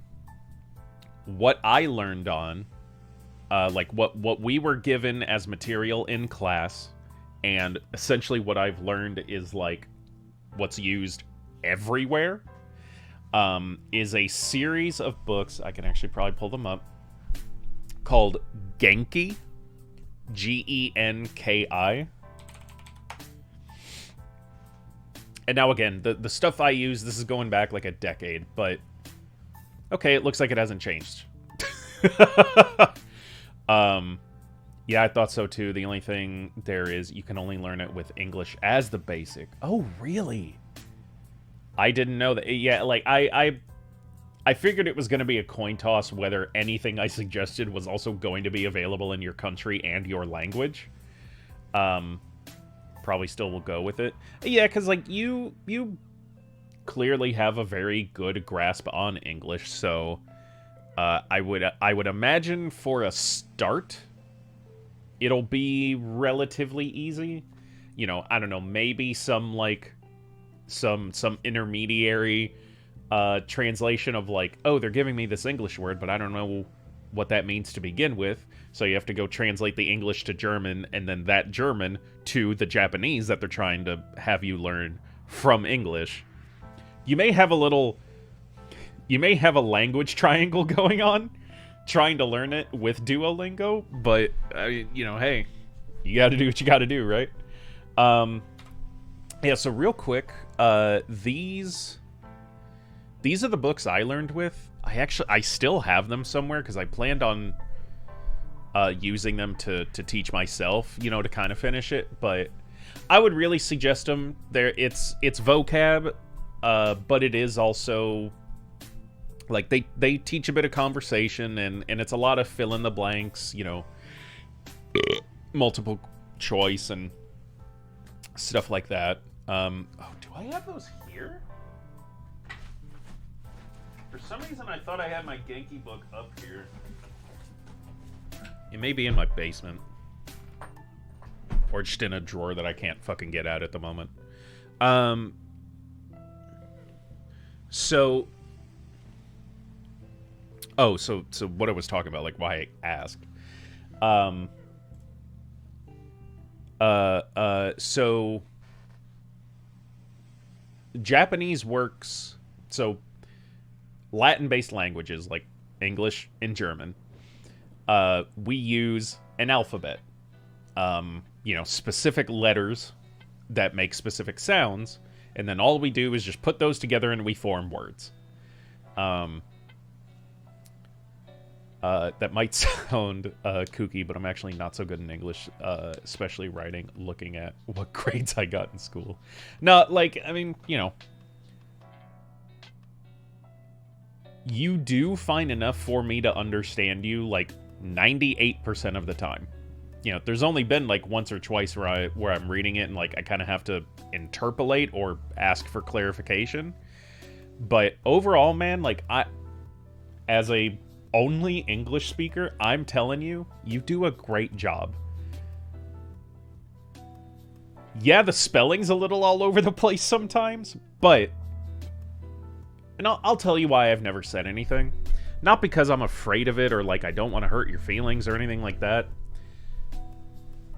I learned on, like what we were given as material in class, and essentially what I've learned is like what's used everywhere, is a series of books, I can actually probably pull them up, called Genki, Genki. And now again, the stuff I use, this is going back like a decade, but okay, it looks like it hasn't changed. Yeah, I thought so too. The only thing there is you can only learn it with English as the basic. Oh, really? I didn't know that. Yeah, like I figured it was going to be a coin toss whether anything I suggested was also going to be available in your country and your language. Probably still will go with it. Yeah, because like you clearly have a very good grasp on English, so I would imagine for a start it'll be relatively easy. You know, I don't know, maybe some like some intermediary translation of like, oh, they're giving me this English word, but I don't know what that means to begin with. So you have to go translate the English to German, and then that German to the Japanese that they're trying to have you learn from English. You may have a language triangle going on, trying to learn it with Duolingo, but you know, hey, you got to do what you got to do, right? Yeah. So real quick, these are the books I learned with. I still have them somewhere because I planned on using them to teach myself, you know, to kind of finish it. But I would really suggest them. It's vocab, but it is also like they teach a bit of conversation, and it's a lot of fill in the blanks, you know, multiple choice and stuff like that. Oh, do I have those here? For some reason, I thought I had my Genki book up here. It may be in my basement. Or just in a drawer that I can't fucking get out at the moment. So, so what I was talking about, like why I asked. Um, so Japanese works. So Latin-based languages like English and German, we use an alphabet. Specific letters that make specific sounds, and then all we do is just put those together and we form words. That might sound kooky, but I'm actually not so good in English, especially writing, looking at what grades I got in school. No, you do find enough for me to understand you, like, 98% of the time. There's only been, like, once or twice where I'm reading it and, like, I kind of have to interpolate or ask for clarification. But overall, man, like, as a only English speaker, I'm telling you, you do a great job. Yeah, the spelling's a little all over the place sometimes, but... And I'll tell you why I've never said anything. Not because I'm afraid of it or, like, I don't want to hurt your feelings or anything like that.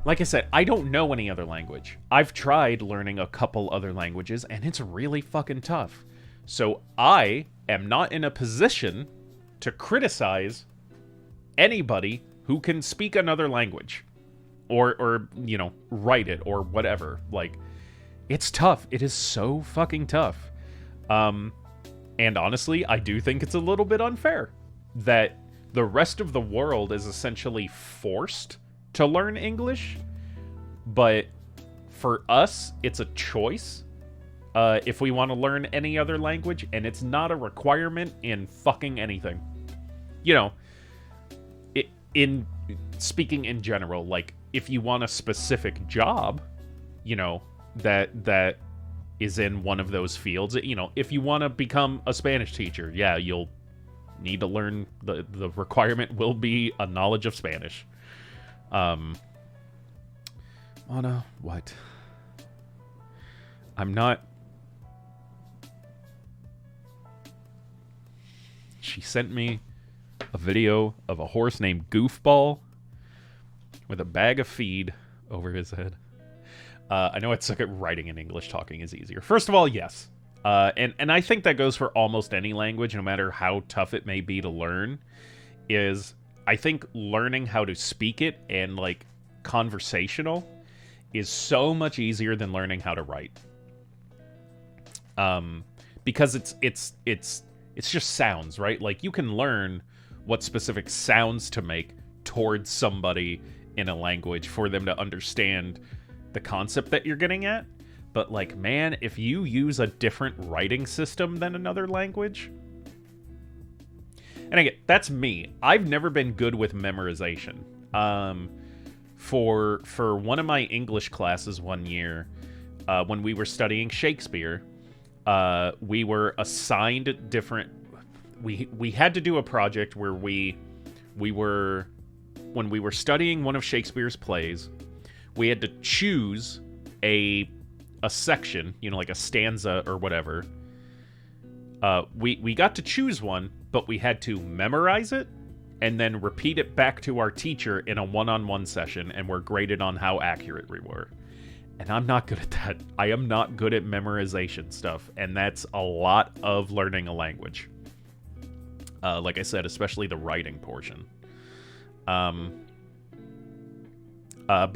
Like I said, I don't know any other language. I've tried learning a couple other languages, and it's really fucking tough. So I am not in a position to criticize anybody who can speak another language. Or write it, or whatever. Like, it's tough. It is so fucking tough. And honestly, I do think it's a little bit unfair that the rest of the world is essentially forced to learn English, but for us, it's a choice if we want to learn any other language, and it's not a requirement in fucking anything. In speaking in general, like, if you want a specific job, that is in one of those fields, if you want to become a Spanish teacher, yeah, you'll need to learn, the requirement will be a knowledge of Spanish. Anna, what? I'm not... She sent me a video of a horse named Goofball with a bag of feed over his head. I know it suck at writing in English. Talking is easier. First of all, yes. And I think that goes for almost any language, no matter how tough it may be to learn, is I think learning how to speak it and, like, conversational is so much easier than learning how to write. Because it's just sounds, right? Like, you can learn what specific sounds to make towards somebody in a language for them to understand the concept that you're getting at. But, like, man, if you use a different writing system than another language... And again, that's me. I've never been good with memorization. For one of my English classes one year, when we were studying Shakespeare, we were assigned different... We had to do a project where we were... When we were studying one of Shakespeare's plays, we had to choose a section, like a stanza or whatever. We got to choose one, but we had to memorize it and then repeat it back to our teacher in a one-on-one session, and we're graded on how accurate we were. And I'm not good at that. I am not good at memorization stuff, and that's a lot of learning a language. Like I said, especially the writing portion. But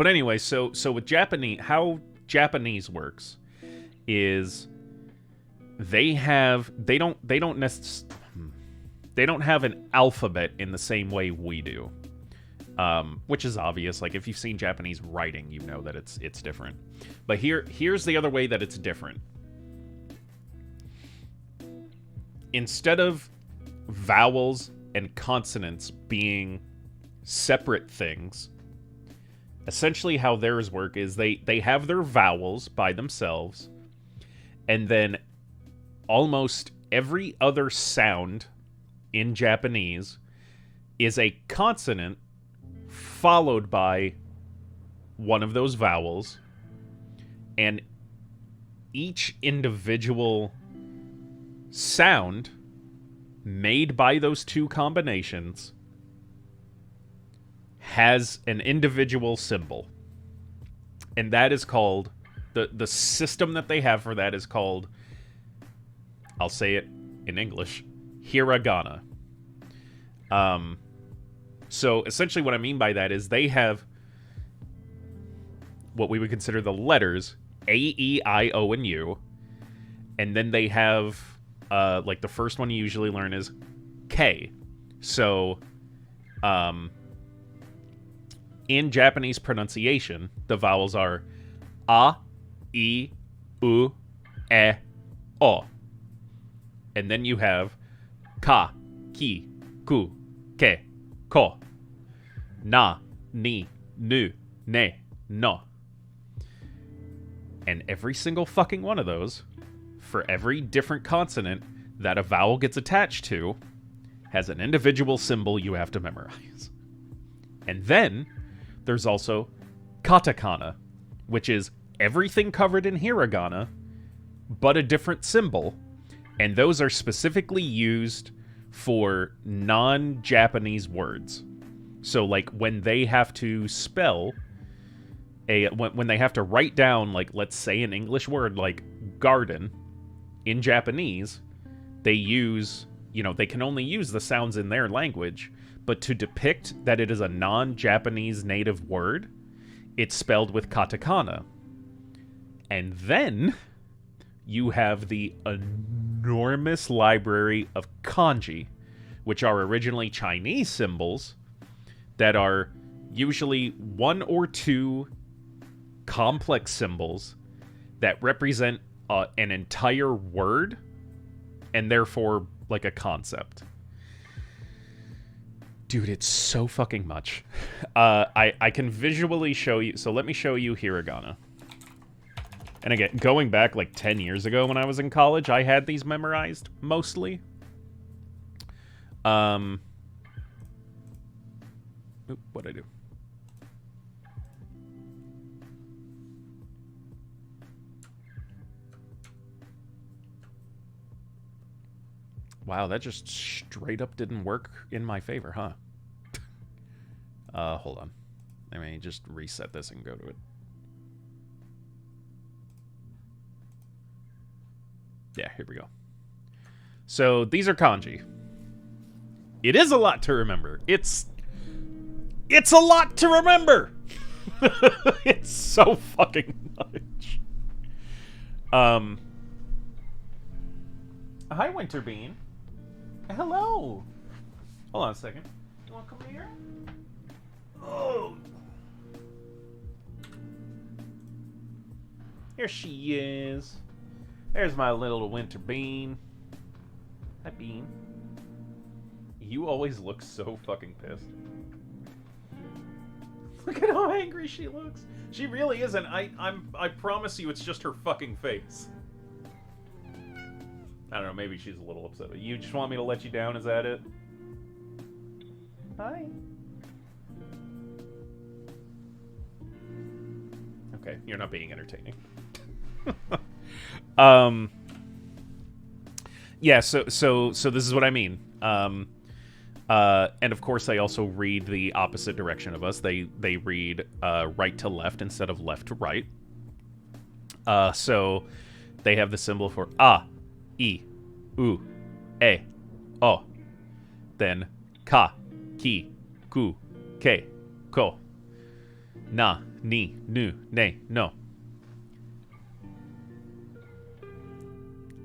anyway, so with Japanese, how Japanese works is they don't have an alphabet in the same way we do. Which is obvious. Like, if you've seen Japanese writing, you know that it's different. But here's the other way that it's different. Instead of vowels and consonants being separate things, essentially how theirs work is they have their vowels by themselves, and then almost every other sound in Japanese is a consonant followed by one of those vowels, and each individual sound made by those two combinations has an individual symbol. And that is called, the system that they have for that is called, I'll say it in English, hiragana. So essentially what I mean by that is they have what we would consider the letters A, E, I, O, and U. And then they have, like the first one you usually learn is K. So, in Japanese pronunciation, the vowels are A, I, U, E, O. And then you have Ka, Ki, Ku, Ke, Ko. Na, Ni, Nu, Ne, No. And every single fucking one of those, for every different consonant that a vowel gets attached to, has an individual symbol you have to memorize. And then there's also katakana, which is everything covered in hiragana, but a different symbol. And those are specifically used for non-Japanese words. So, like, when they have to spell when they have to write down, like, let's say an English word like garden in Japanese, they use, they can only use the sounds in their language, but to depict that it is a non-Japanese native word, it's spelled with katakana. And then you have the enormous library of kanji, which are originally Chinese symbols that are usually one or two complex symbols that represent an entire word and therefore like a concept. Dude, it's so fucking much. I can visually show you. So let me show you hiragana. And again, going back like 10 years ago when I was in college, I had these memorized mostly. What'd I do? Wow, that just straight up didn't work in my favor, huh? Hold on. Let me just reset this and go to it. Yeah, here we go. So, these are kanji. It is a lot to remember. It's a lot to remember! It's so fucking much. Hi, Winterbean. Hello. Hold on a second. You want to come here? Oh. Here she is. There's my little winter bean. Hi, Bean. You always look so fucking pissed. Look at how angry she looks. She really isn't. I promise you, it's just her fucking face. I don't know, maybe she's a little upset. You just want me to let you down, is that it? Hi. Okay, you're not being entertaining. Yeah, so this is what I mean. And of course they also read the opposite direction of us. They read right to left instead of left to right. So they have the symbol for A, I, U, E, O. Then Ka, Ki, Ku, Ke, Ko. Na, Ni, Nu, Ne, No.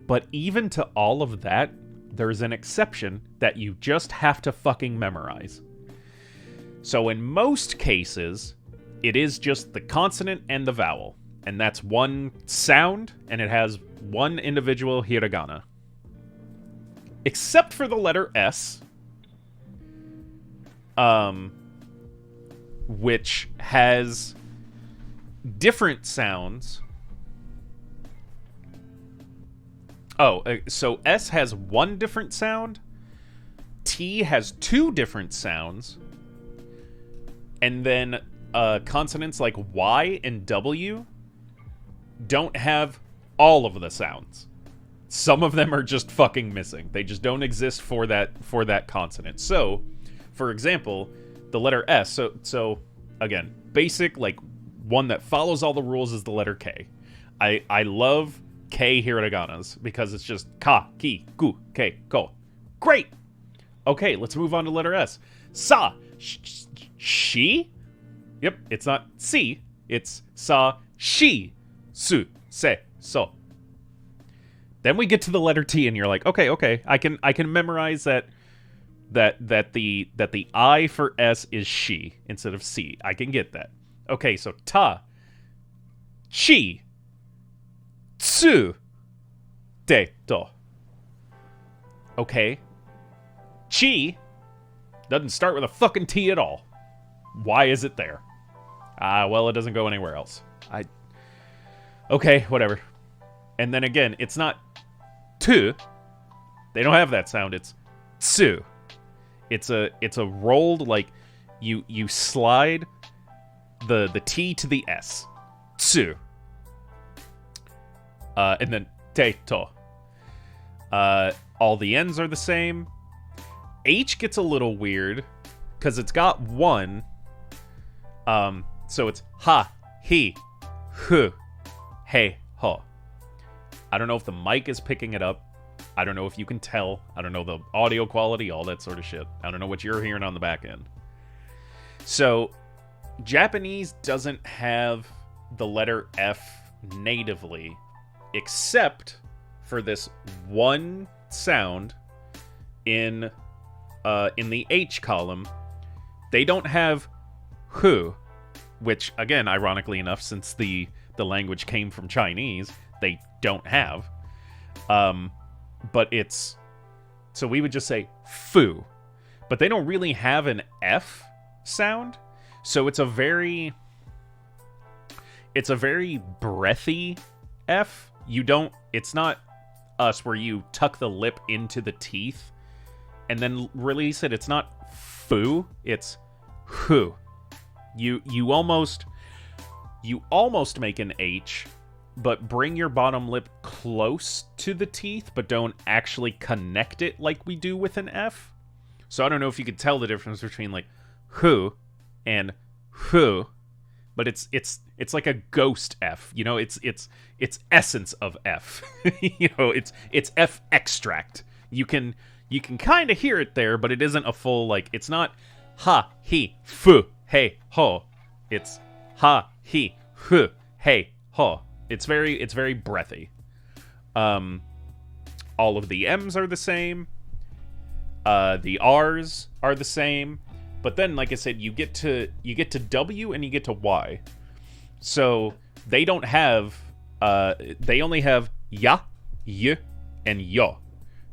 But even to all of that, there's an exception that you just have to fucking memorize. So in most cases, it is just the consonant and the vowel. And that's one sound, and it has one individual hiragana. Except for the letter S, which has different sounds. Oh, so S has one different sound, T has two different sounds, and then consonants like Y and W don't have all of the sounds. Some of them are just fucking missing. They just don't exist for that consonant. So, for example, the letter S. So again, basic, like, one that follows all the rules is the letter K. I love K hiraganas because it's just ka, ki, ku, ke, ko. Great! Okay, let's move on to letter S. Sa, she? Yep, it's not si, it's sa, she, su, se, so. Then we get to the letter T, and you're like, okay, I can memorize that the I for S is she instead of C. I can get that. Okay, so ta, chi, tsu, de, do. Okay. Chi doesn't start with a fucking T at all. Why is it there? Well, it doesn't go anywhere else. Okay, whatever. And then again, it's not tu. They don't have that sound. It's tsu. It's a rolled, like, you slide the T to the S. Tsu. And then te to. All the N's are the same. H gets a little weird because it's got one. So it's ha, he, hu, hey, ho. I don't know if the mic is picking it up. I don't know if you can tell. I don't know the audio quality, all that sort of shit. I don't know what you're hearing on the back end. So, Japanese doesn't have the letter F natively, except for this one sound in the H column. They don't have hu, which, again, ironically enough, since the language came from Chinese, they don't have. But it's... So we would just say fu. But they don't really have an F sound. So it's a very breathy F. You don't... It's not us where you tuck the lip into the teeth and then release it. It's not fu. It's hu. You almost make an H, but bring your bottom lip close to the teeth, but don't actually connect it like we do with an F. So I don't know if you could tell the difference between, like, hu and hu, but it's like a ghost F. You know, it's essence of F. You know, it's F extract. You can kind of hear it there, but it isn't a full, like, it's not ha, he, fu, hey, ho. It's ha, he, hu, hey, ho. It's very breathy. All of the M's are the same. The R's are the same. But then, like I said, you get to W and you get to Y. So they don't have. They only have ya, y, and yo.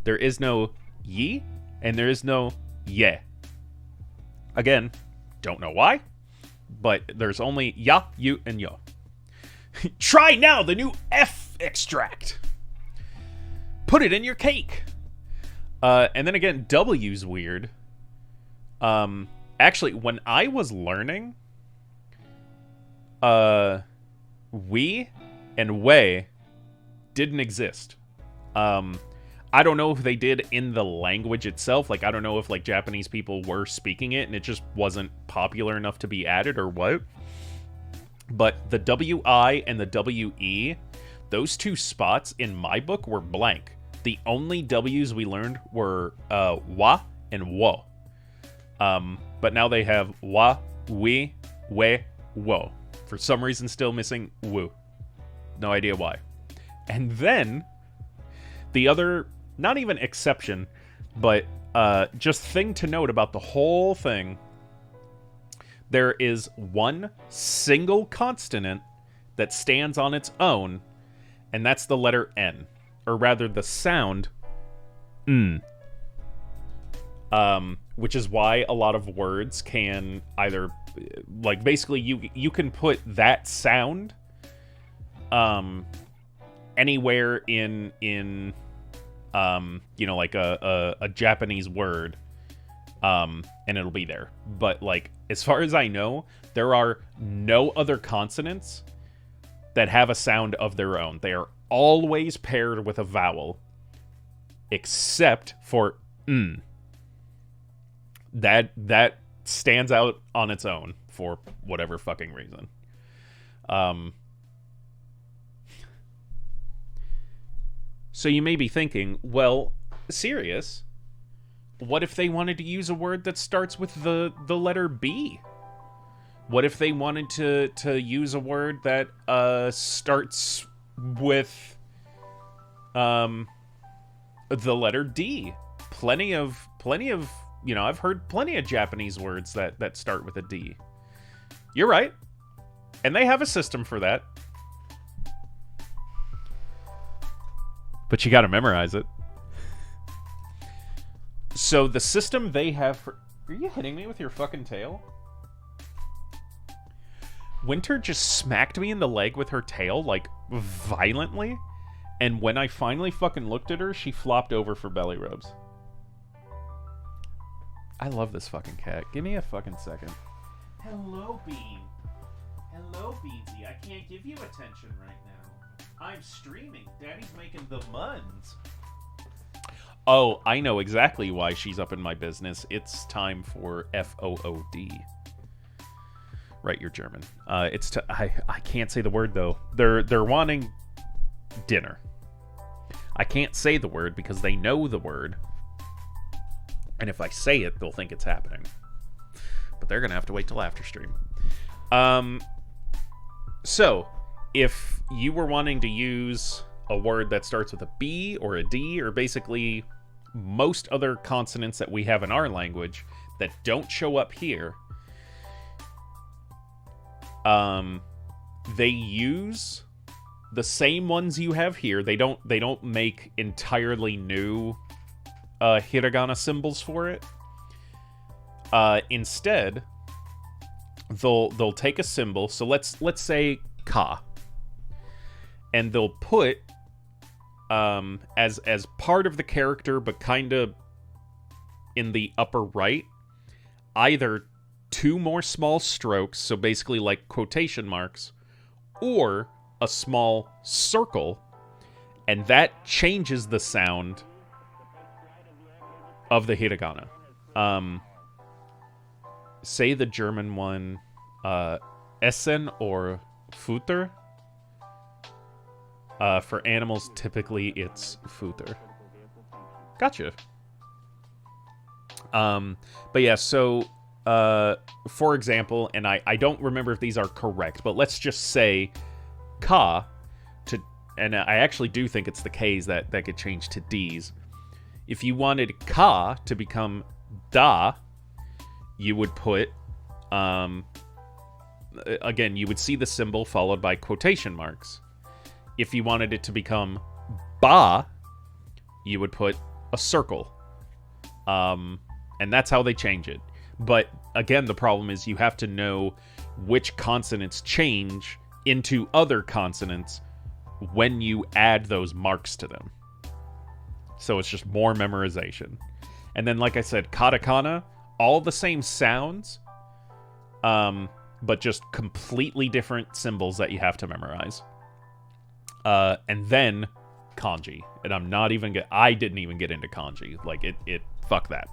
There is no yi and there is no ye. Again, don't know why, but there's only ya, you, and yo. Try now the new F extract. Put it in your cake. And then again, W's weird. Actually, when I was learning, we and way didn't exist. I don't know if they did in the language itself. Like, I don't know if, like, Japanese people were speaking it and it just wasn't popular enough to be added or what. But the WI and the WE, those two spots in my book were blank. The only W's we learned were wa and wo. But now they have wa, we, wo. For some reason, still missing woo. No idea why. And then the other, not even exception, but just thing to note about the whole thing, there is one single consonant that stands on its own, and that's the letter N. Or rather, the sound N. Which is why a lot of words can either, like, basically you can put that sound anywhere in you know, like a Japanese word, and it'll be there. But, like, as far as I know, there are no other consonants that have a sound of their own. They are always paired with a vowel except for that stands out on its own for whatever fucking reason. So you may be thinking, well, Sirius, what if they wanted to use a word that starts with the letter B? What if they wanted to use a word that starts with the letter D? Plenty of I've heard plenty of Japanese words that start with a D. You're right. And they have a system for that. But you got to memorize it. So the system they have for... Are you hitting me with your fucking tail? Winter just smacked me in the leg with her tail, like, violently. And when I finally fucking looked at her, she flopped over for belly rubs. I love this fucking cat. Give me a fucking second. Hello, Bean. Hello, Beansy. I can't give you attention right now. I'm streaming. Daddy's making the muns. Oh, I know exactly why she's up in my business. It's time for FOOD. Right, you're German. I can't say the word though. They're wanting dinner. I can't say the word because they know the word. And if I say it, they'll think it's happening. But they're gonna have to wait till after stream. So, if you were wanting to use a word that starts with a B or a D, or basically most other consonants that we have in our language that don't show up here, they use the same ones you have here. They don't make entirely new hiragana symbols for it. Instead, they'll take a symbol. So let's say ka, and they'll put as part of the character, but kind of in the upper right, either two more small strokes, so basically like quotation marks, or a small circle, and that changes the sound of the hiragana. Say the German one, Essen or Futter. For animals, typically it's Futter. Gotcha. But yeah, so, for example, and I don't remember if these are correct, but let's just say ka to, and I actually do think it's the K's that get changed to D's. If you wanted ka to become da, you would put, again, you would see the symbol followed by quotation marks. If you wanted it to become ba, you would put a circle. And that's how they change it. But again, the problem is you have to know which consonants change into other consonants when you add those marks to them. So it's just more memorization. And then, like I said, katakana, all the same sounds, but just completely different symbols that you have to memorize. And then kanji. And I didn't even get into kanji. Like, it fuck that.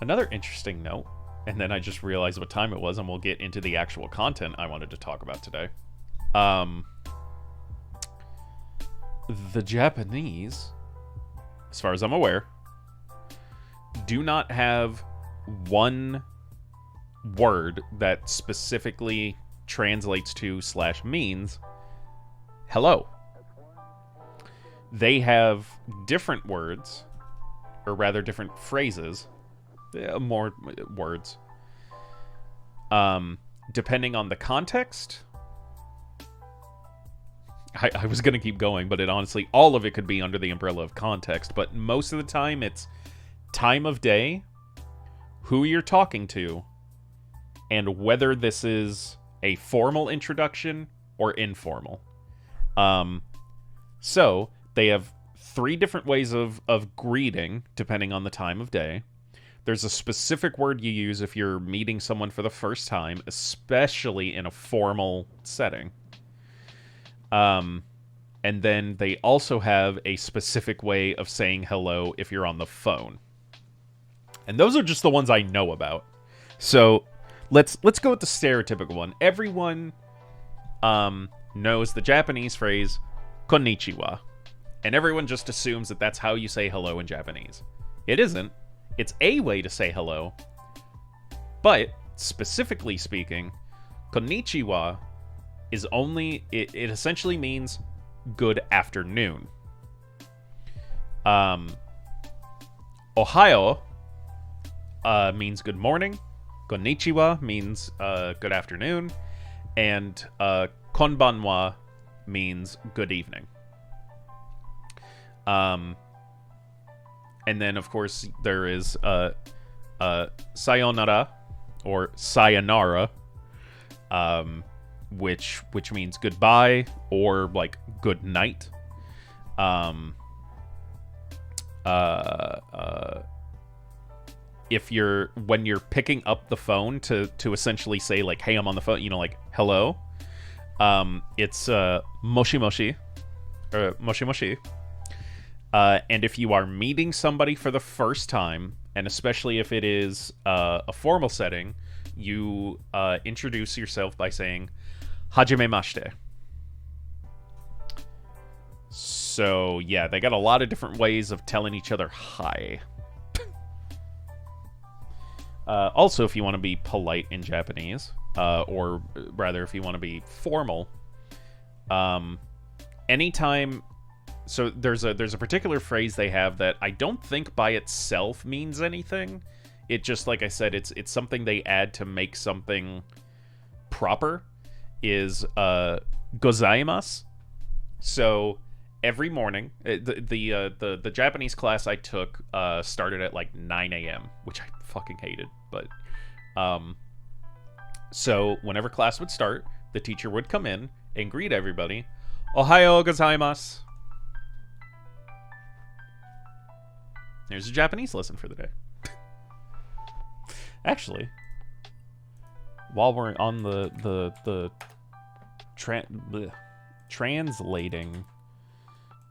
Another interesting note, and then I just realized what time it was, and we'll get into the actual content I wanted to talk about today. The Japanese, as far as I'm aware, do not have one word that specifically translates to / means hello. They have different words, or rather different phrases, more words, depending on the context. I was going to keep going, but honestly, all of it could be under the umbrella of context, but most of the time it's time of day, who you're talking to, and whether this is a formal introduction or informal. So, they have 3 different ways of greeting, depending on the time of day. There's a specific word you use if you're meeting someone for the first time, especially in a formal setting. And then they also have a specific way of saying hello if you're on the phone. And those are just the ones I know about. So let's go with the stereotypical one. Everyone knows the Japanese phrase konnichiwa. And everyone just assumes that that's how you say hello in Japanese. It isn't. It's a way to say hello. But, specifically speaking, konnichiwa is only... It essentially means good afternoon. Ohayo means good morning. Konnichiwa means good afternoon. And konbanwa means good evening. And then, of course, there is sayonara, or sayonara, which means goodbye, or, like, good night. When you're picking up the phone to essentially say, like, hey, I'm on the phone, you know, like, hello, it's moshi moshi, or moshi moshi. And if you are meeting somebody for the first time, and especially if it is a formal setting, you introduce yourself by saying hajimemashite. So, yeah, they got a lot of different ways of telling each other hi. Also, if you want to be polite in Japanese, or rather, if you want to be formal, anytime... So there's a particular phrase they have that I don't think by itself means anything. It just, like I said, it's something they add to make something proper. Is gozaimasu. So every morning, the Japanese class I took started at like 9 a.m., which I fucking hated. But so whenever class would start, the teacher would come in and greet everybody. Ohayo gozaimasu. There's a Japanese lesson for the day. Actually, while we're on the translating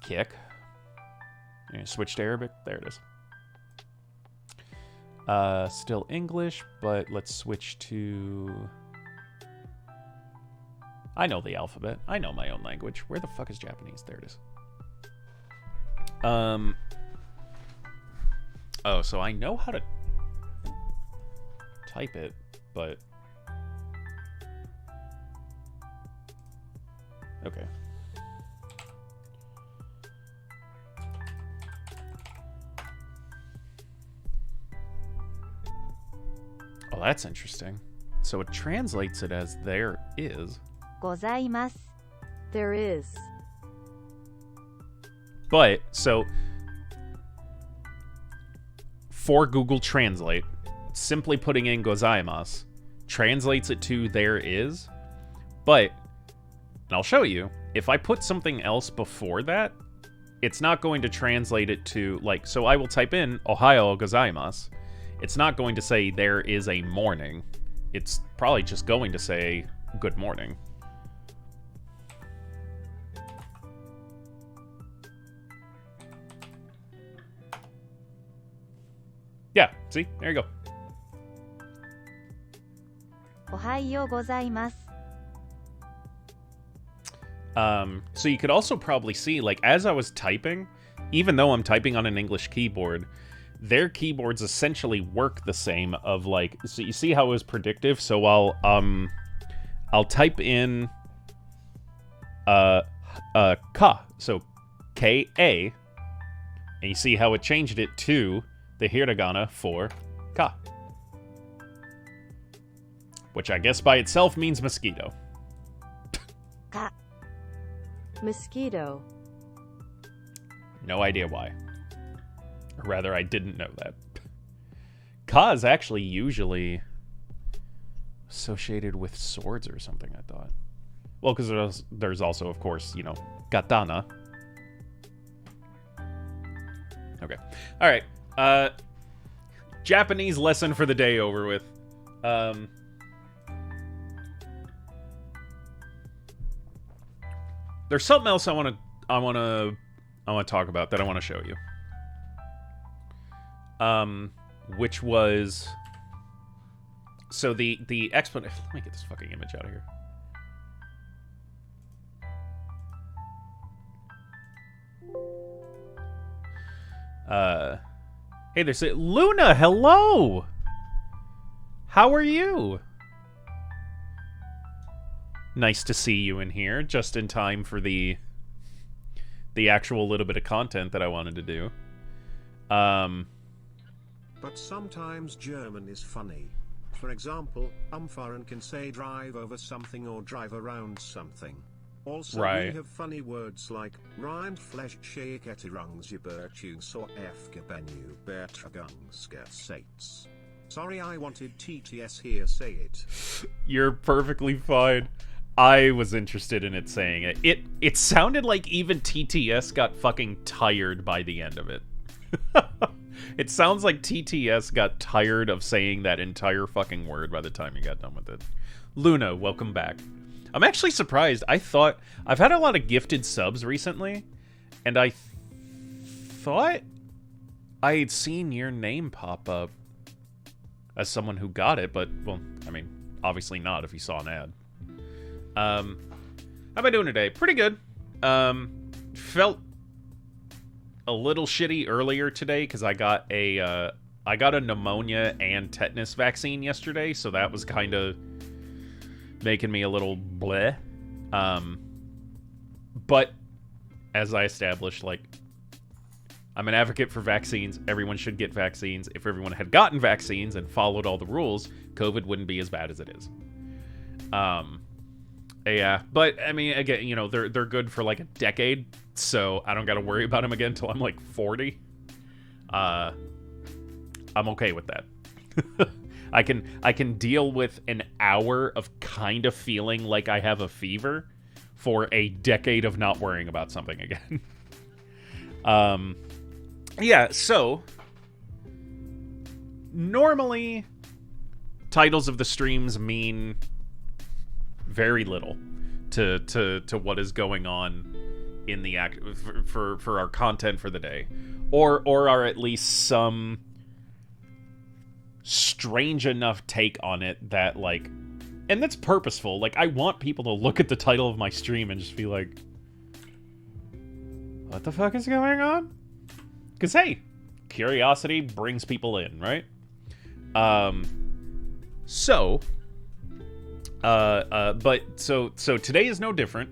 kick, switch to Arabic. There it is. Still English, but let's switch to... I know the alphabet. I know my own language. Where the fuck is Japanese? There it is. Oh, so I know how to type it, but... Okay. Oh, that's interesting. So it translates it as there is. ございます. There is. But, so... For Google Translate, simply putting in gozaimasu translates it to there is, but, and I'll show you, if I put something else before that, it's not going to translate it to, like, so I will type in Ohayo gozaimasu. It's not going to say there is a morning. It's probably just going to say good morning. Yeah, see? There you go. おはようございます. So you could also probably see, like, as I was typing, even though I'm typing on an English keyboard, their keyboards essentially work the same of, like, so you see how it was predictive? So I'll type in, ka, so K-A, and you see how it changed it to the hiragana for ka. Which I guess by itself means mosquito. Ka. Mosquito. No idea why. Or rather, I didn't know that. Ka is actually usually associated with swords or something, I thought. Well, because there's also, of course, you know, katana. Okay. Alright. Japanese lesson for the day over with. There's something else I want to talk about that I want to show you. Which was, so the explanation. Let me get this fucking image out of here. Hey, there's Luna. Hello. How are you? Nice to see you in here, just in time for the actual little bit of content that I wanted to do. But sometimes German is funny. For example, umfahren can say drive over something or drive around something. Also, right. We have funny words like Rind Flesh Shaketterungsgebertungs or Fgebenu Bertragungsgesetz. Sorry, I wanted TTS here say it. You're perfectly fine. I was interested in it saying it. It sounded like even TTS got fucking tired by the end of it. It sounds like TTS got tired of saying that entire fucking word by the time you got done with it. Luna, welcome back. I'm actually surprised. I've had a lot of gifted subs recently, and I thought I had seen your name pop up as someone who got it, but, well, I mean, obviously not if you saw an ad. How am I doing today? Pretty good. Felt a little shitty earlier today because I got a pneumonia and tetanus vaccine yesterday, so that was kind of making me a little bleh. But as I established, like, I'm an advocate for vaccines. Everyone should get vaccines. If everyone had gotten vaccines and followed all the rules, COVID wouldn't be as bad as it is. Yeah, but I mean, again, you know, they're good for like a decade, so I don't got to worry about them again until I'm like 40. I'm okay with that. I can deal with an hour of kind of feeling like I have a fever for a decade of not worrying about something again. Yeah, so normally titles of the streams mean very little to what is going on in the act for our content for the day, or are at least some strange enough take on it that, like, and that's purposeful. Like, I want people to look at the title of my stream and just be like, what the fuck is going on? Because, hey, curiosity brings people in, right? So today is no different.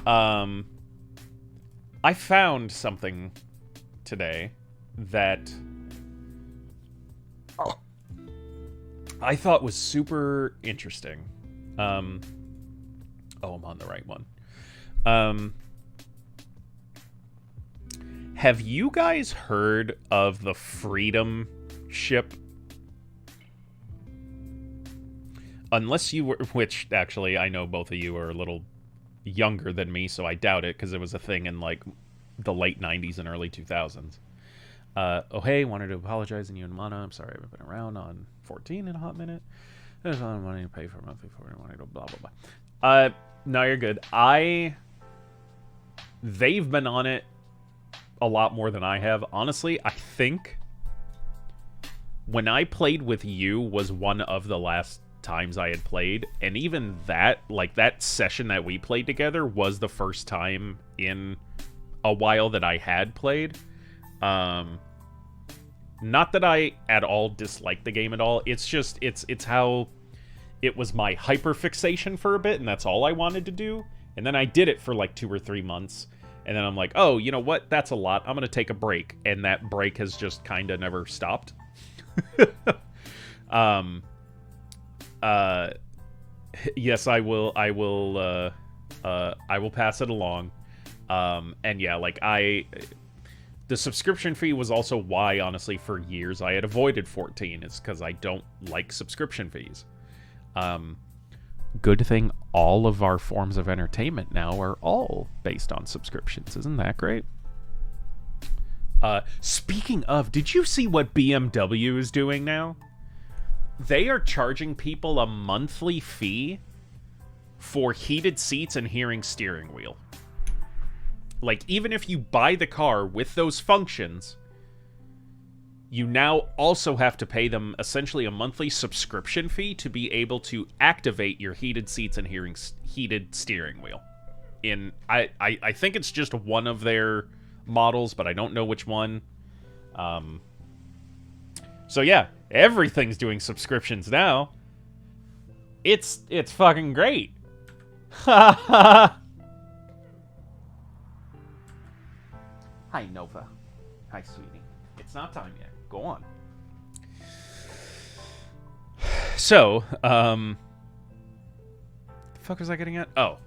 I found something today that I thought was super interesting. Oh, I'm on the right one. Have you guys heard of the Freedom ship? Unless you were, which actually I know both of you are a little younger than me, so I doubt it, because it was a thing in like the late 90s and early 2000s. Oh hey, wanted to apologize in you and Mana. I'm sorry I haven't been around on 14 in a hot minute. There's a lot of money to pay for monthly for it. Wanted to blah blah blah. No, you're good. They've been on it a lot more than I have. Honestly, I think when I played with you was one of the last times I had played, and even that, like, that session that we played together was the first time in a while that I had played. Not that I at all dislike the game at all. It's just it's how it was my hyperfixation for a bit, and that's all I wanted to do. And then I did it for like 2 or 3 months, and then I'm like, oh, you know what? That's a lot. I'm gonna take a break, and that break has just kind of never stopped. Yes, I will pass it along. And yeah, like, the subscription fee was also why, honestly, for years I had avoided 14. It's because I don't like subscription fees. Good thing all of our forms of entertainment now are all based on subscriptions. Isn't that great? Speaking of, did you see what BMW is doing now? They are charging people a monthly fee for heated seats and hearing steering wheel. Like, even if you buy the car with those functions, you now also have to pay them essentially a monthly subscription fee to be able to activate your heated seats and heated steering wheel. I think it's just one of their models, but I don't know which one. So yeah, everything's doing subscriptions now. It's fucking great. Ha ha. Hi, Nova. Hi, sweetie. It's not time yet. Go on. So, the fuck was I getting at? Oh.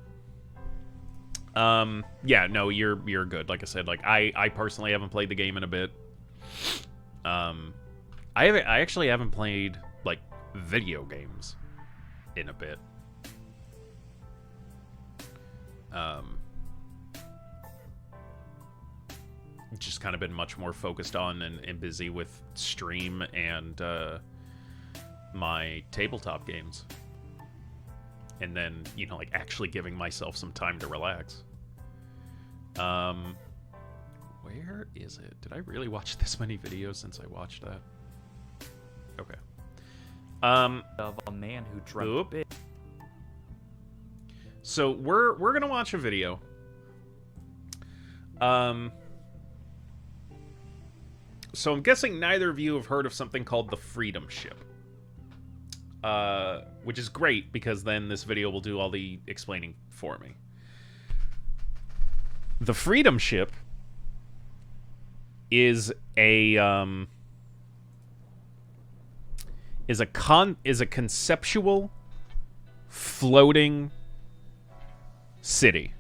Yeah, no, you're good. Like I said, like I personally haven't played the game in a bit. I actually haven't played like video games in a bit. Just kind of been much more focused on and busy with stream and my tabletop games. And then, you know, like actually giving myself some time to relax. Where is it? Did I really watch this many videos since I watched that? Okay. Of a man who dreamt big. So we're gonna watch a video. So I'm guessing neither of you have heard of something called the Freedom Ship. Which is great, because then this video will do all the explaining for me. The Freedom Ship is a conceptual floating city.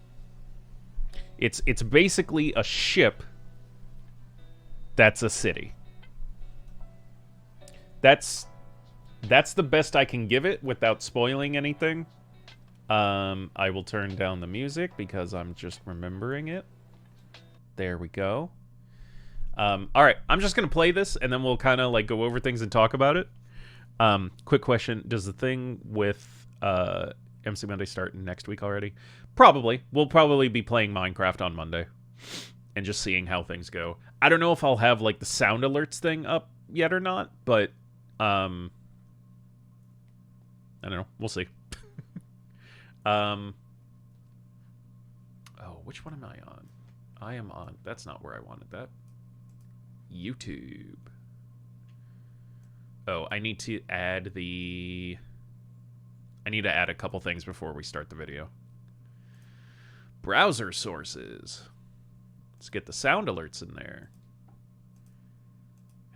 It's basically a ship that's a city. That's the best I can give it without spoiling anything. I will turn down the music because I'm just remembering it. There we go. Alright, I'm just going to play this, and then we'll kind of like go over things and talk about it. Quick question. Does the thing with MC Monday start next week already? Probably. We'll probably be playing Minecraft on Monday and just seeing how things go. I don't know if I'll have like the sound alerts thing up yet or not, but I don't know. We'll see. Oh, which one am I on? I am on... That's not where I wanted that. YouTube. Oh, I need to add the... I need to add a couple things before we start the video. Browser sources. Let's get the sound alerts in there.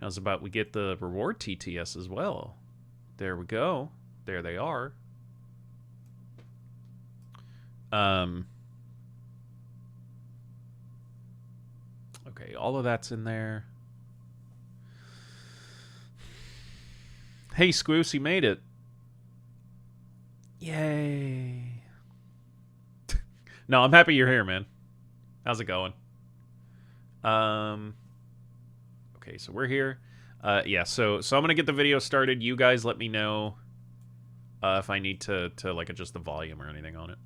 How's about we get the reward TTS as well? There we go. There they are. Okay, all of that's in there. Hey, Squoose, you made it. Yay. No, I'm happy you're here, man. How's it going? Okay, so we're here. Yeah, so I'm gonna get the video started. You guys let me know if I need to like adjust the volume or anything on it.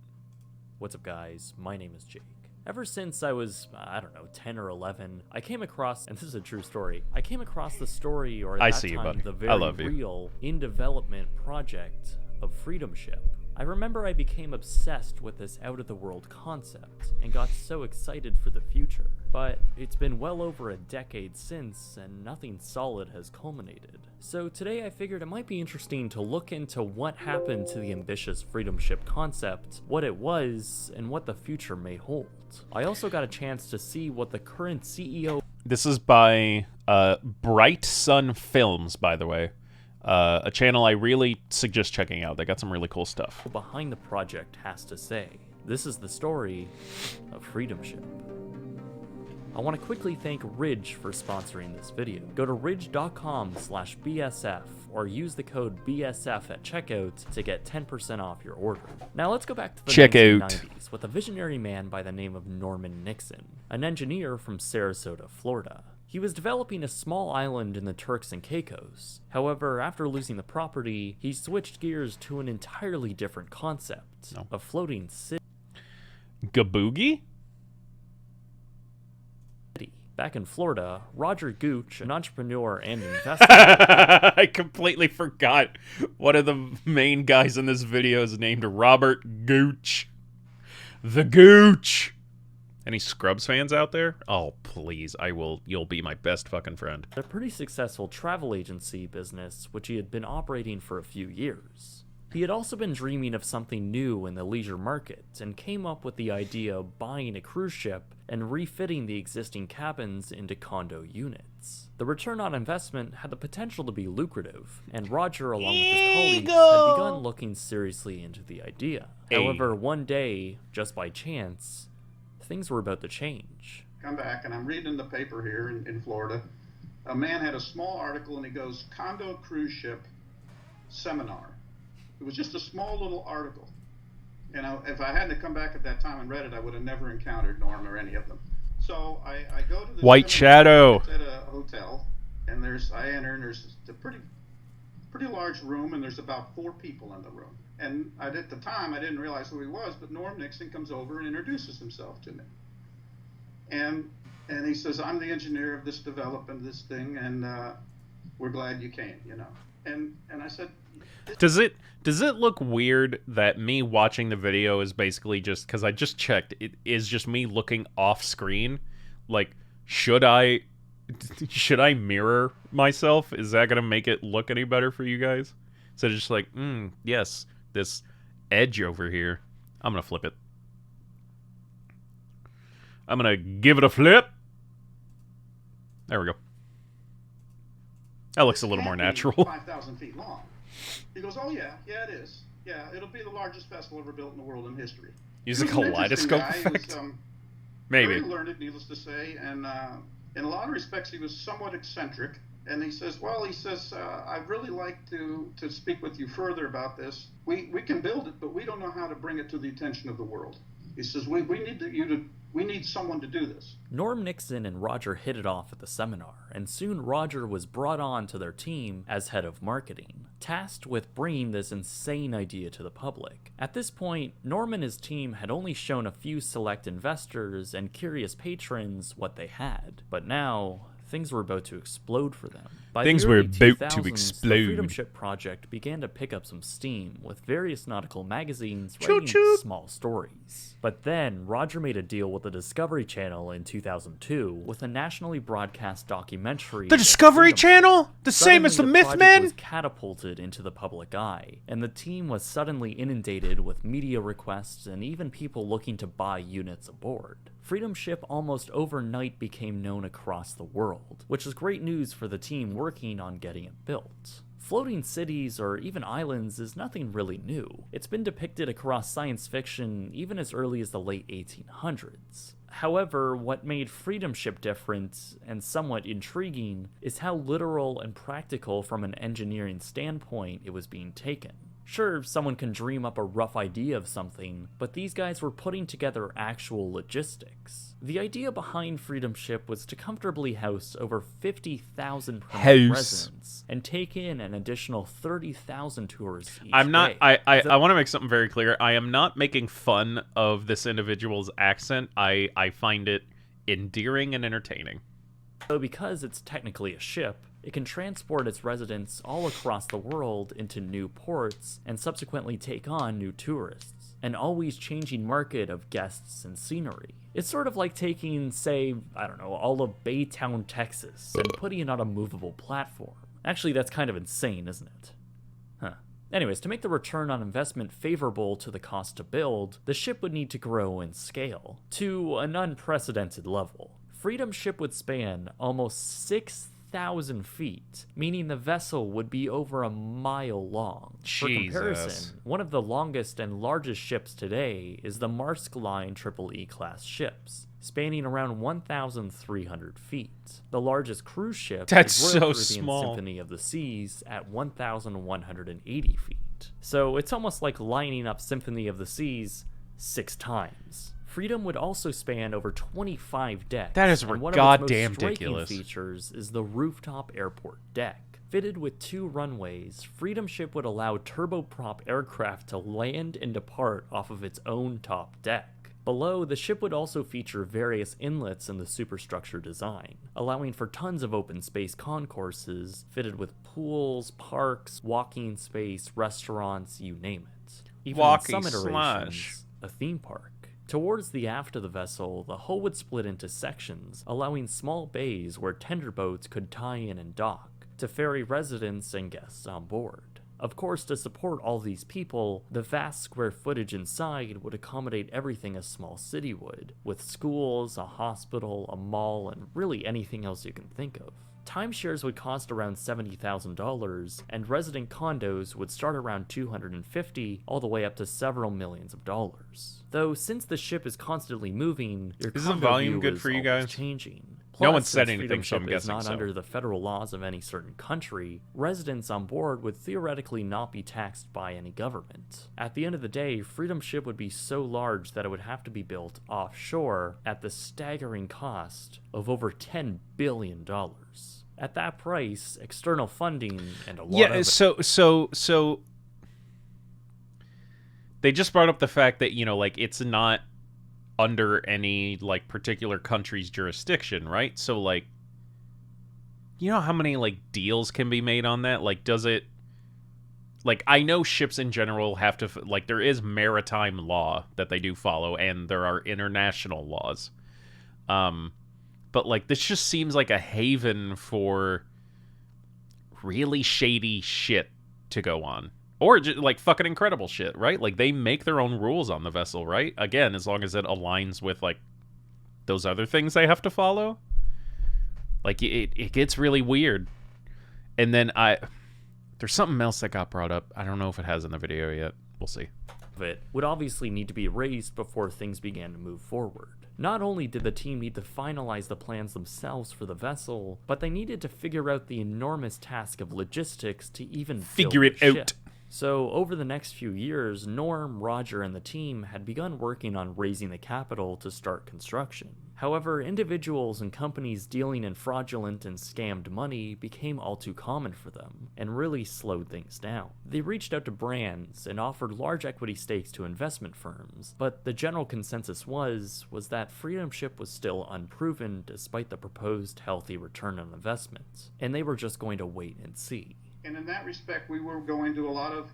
What's up, guys? My name is Jake. Ever since I was, I don't know, 10 or 11, I came across, and this is a true story, I came across the story, or at that time, the very real, in-development project of Freedom Ship. I remember I became obsessed with this out-of-the-world concept, and got so excited for the future. But it's been well over a decade since, and nothing solid has culminated. So today I figured it might be interesting to look into what happened to the ambitious Freedom Ship concept, what it was, and what the future may hold. I also got a chance to see what the current CEO... This is by Bright Sun Films, by the way. A channel I really suggest checking out. They got some really cool stuff. ...behind the project has to say. This is the story of Freedom Ship. I want to quickly thank Ridge for sponsoring this video. Go to ridge.com/BSF or use the code BSF at checkout to get 10% off your order. Now let's go back to the 1990s with a visionary man by the name of Norman Nixon, an engineer from Sarasota, Florida. He was developing a small island in the Turks and Caicos. However, after losing the property, he switched gears to an entirely different concept, a floating city. Gaboogie? Back in Florida, Roger Gooch, an entrepreneur and investor... I completely forgot one of the main guys in this video is named Robert Gooch. The Gooch! Any Scrubs fans out there? Oh, please, you'll be my best fucking friend. A pretty successful travel agency business, which he had been operating for a few years. He had also been dreaming of something new in the leisure market, and came up with the idea of buying a cruise ship and refitting the existing cabins into condo units. The return on investment had the potential to be lucrative, and Roger, along with his colleagues, had begun looking seriously into the idea. However, one day, just by chance, things were about to change. Come back, and I'm reading the paper here in Florida. A man had a small article, and he goes, "Condo cruise ship seminar." It was just a small little article. And if I hadn't come back at that time and read it, I would have never encountered Norm or any of them. So I go to the White Shadow. It's at a hotel, and I enter, and there's a pretty large room, and there's about 4 people in the room. And at the time, I didn't realize who he was, but Norm Nixon comes over and introduces himself to me. And he says, "I'm the engineer of this development, this thing, and we're glad you came, you know." And I said, Does it look weird that me watching the video is basically just, because I just checked, it is just me looking off screen? Like, should I mirror myself? Is that gonna make it look any better for you guys? So just like, yes, this edge over here, I'm gonna flip it. I'm gonna give it a flip. There we go. That looks a little more natural. 5,000 feet long. He goes, "Oh yeah, it is. Yeah, it'll be the largest vessel ever built in the world in history." Use a kaleidoscope effect. He was, maybe. Very learned, needless to say, and in a lot of respects, he was somewhat eccentric. And he says, "I'd really like to speak with you further about this. We can build it, but we don't know how to bring it to the attention of the world." He says, "We need someone to do this." Norm Nixon and Roger hit it off at the seminar, and soon Roger was brought on to their team as head of marketing, tasked with bringing this insane idea to the public. At this point, Norm and his team had only shown a few select investors and curious patrons what they had, but now things were about to explode for them. By things the were early about 2000s, to the explode. Freedom Ship project began to pick up some steam, with various nautical magazines Choo writing choo. small stories. But then, Roger made a deal with the Discovery Channel in 2002 with a nationally broadcast documentary. The Discovery Channel? The same as the Suddenly, project Mythmen? was catapulted into the public eye, and the team was suddenly inundated with media requests and even people looking to buy units aboard. Freedom Ship almost overnight became known across the world, which is great news for the team working on getting it built. Floating cities or even islands is nothing really new. It's been depicted across science fiction even as early as the late 1800s. However, what made Freedom Ship different and somewhat intriguing is how literal and practical from an engineering standpoint it was being taken. Sure, someone can dream up a rough idea of something, but these guys were putting together actual logistics. The idea behind Freedom Ship was to comfortably house over 50,000 permanent residents and take in an additional 30,000 tourists each day. I want to make something very clear. I am not making fun of this individual's accent. I find it endearing and entertaining. So because it's technically a ship, it can transport its residents all across the world into new ports and subsequently take on new tourists, an always changing market of guests and scenery. It's sort of like taking, say, all of Baytown, Texas, and putting it on a movable platform. Actually, that's kind of insane, isn't it? Anyways, to make the return on investment favorable to the cost to build, the ship would need to grow in scale to an unprecedented level. Freedom Ship would span almost 6,000 feet, meaning the vessel would be over a mile long. Jesus. For comparison, one of the longest and largest ships today is the Maersk Line EE class ships, spanning around 1,300 feet. The largest cruise ship That's is so Royal Caribbean small. Symphony of the Seas at 1,180 feet. So it's almost like lining up Symphony of the Seas 6 times. Freedom would also span over 25 decks. That is and one goddamn of its most ridiculous. striking features is the rooftop airport deck. Fitted with 2 runways, Freedom Ship would allow turboprop aircraft to land and depart off of its own top deck. Below, the ship would also feature various inlets in the superstructure design, allowing for tons of open space concourses fitted with pools, parks, walking space, restaurants, you name it. Even in some iterations, a theme park. Towards the aft of the vessel, the hull would split into sections, allowing small bays where tender boats could tie in and dock to ferry residents and guests on board. Of course, to support all these people, the vast square footage inside would accommodate everything a small city would, with schools, a hospital, a mall, and really anything else you can think of. Timeshares would cost around $70,000, and resident condos would start around $250,000 all the way up to several millions of dollars. Though since the ship is constantly moving, your is the volume good for you guys? Changing. Plus, no one said anything, so I'm guessing not under the federal laws of any certain country, residents on board would theoretically not be taxed by any government. At the end of the day, Freedom Ship would be so large that it would have to be built offshore at the staggering cost of over $10 billion. At that price, external funding and a lot of so they just brought up the fact that, like, it's not under any, like, particular country's jurisdiction, right? So, like, you know how many, like, deals can be made on that? Like, does it... Like, I know ships in general have to... Like, there is maritime law that they do follow, and there are international laws. But, like, this just seems like a haven for really shady shit to go on. Or, just, like, fucking incredible shit, right? Like, they make their own rules on the vessel, right? Again, as long as it aligns with, like, those other things they have to follow. Like, it gets really weird. And then there's something else that got brought up. I don't know if it has in the video yet. We'll see. It would obviously need to be raised before things began to move forward. Not only did the team need to finalize the plans themselves for the vessel, but they needed to figure out the enormous task of logistics to even figure it out. So over the next few years, Norm, Roger, and the team had begun working on raising the capital to start construction. However, individuals and companies dealing in fraudulent and scammed money became all too common for them, and really slowed things down. They reached out to brands and offered large equity stakes to investment firms, but the general consensus was that Freedom Ship was still unproven despite the proposed healthy return on investment, and they were just going to wait and see. And in that respect, we were going to a lot of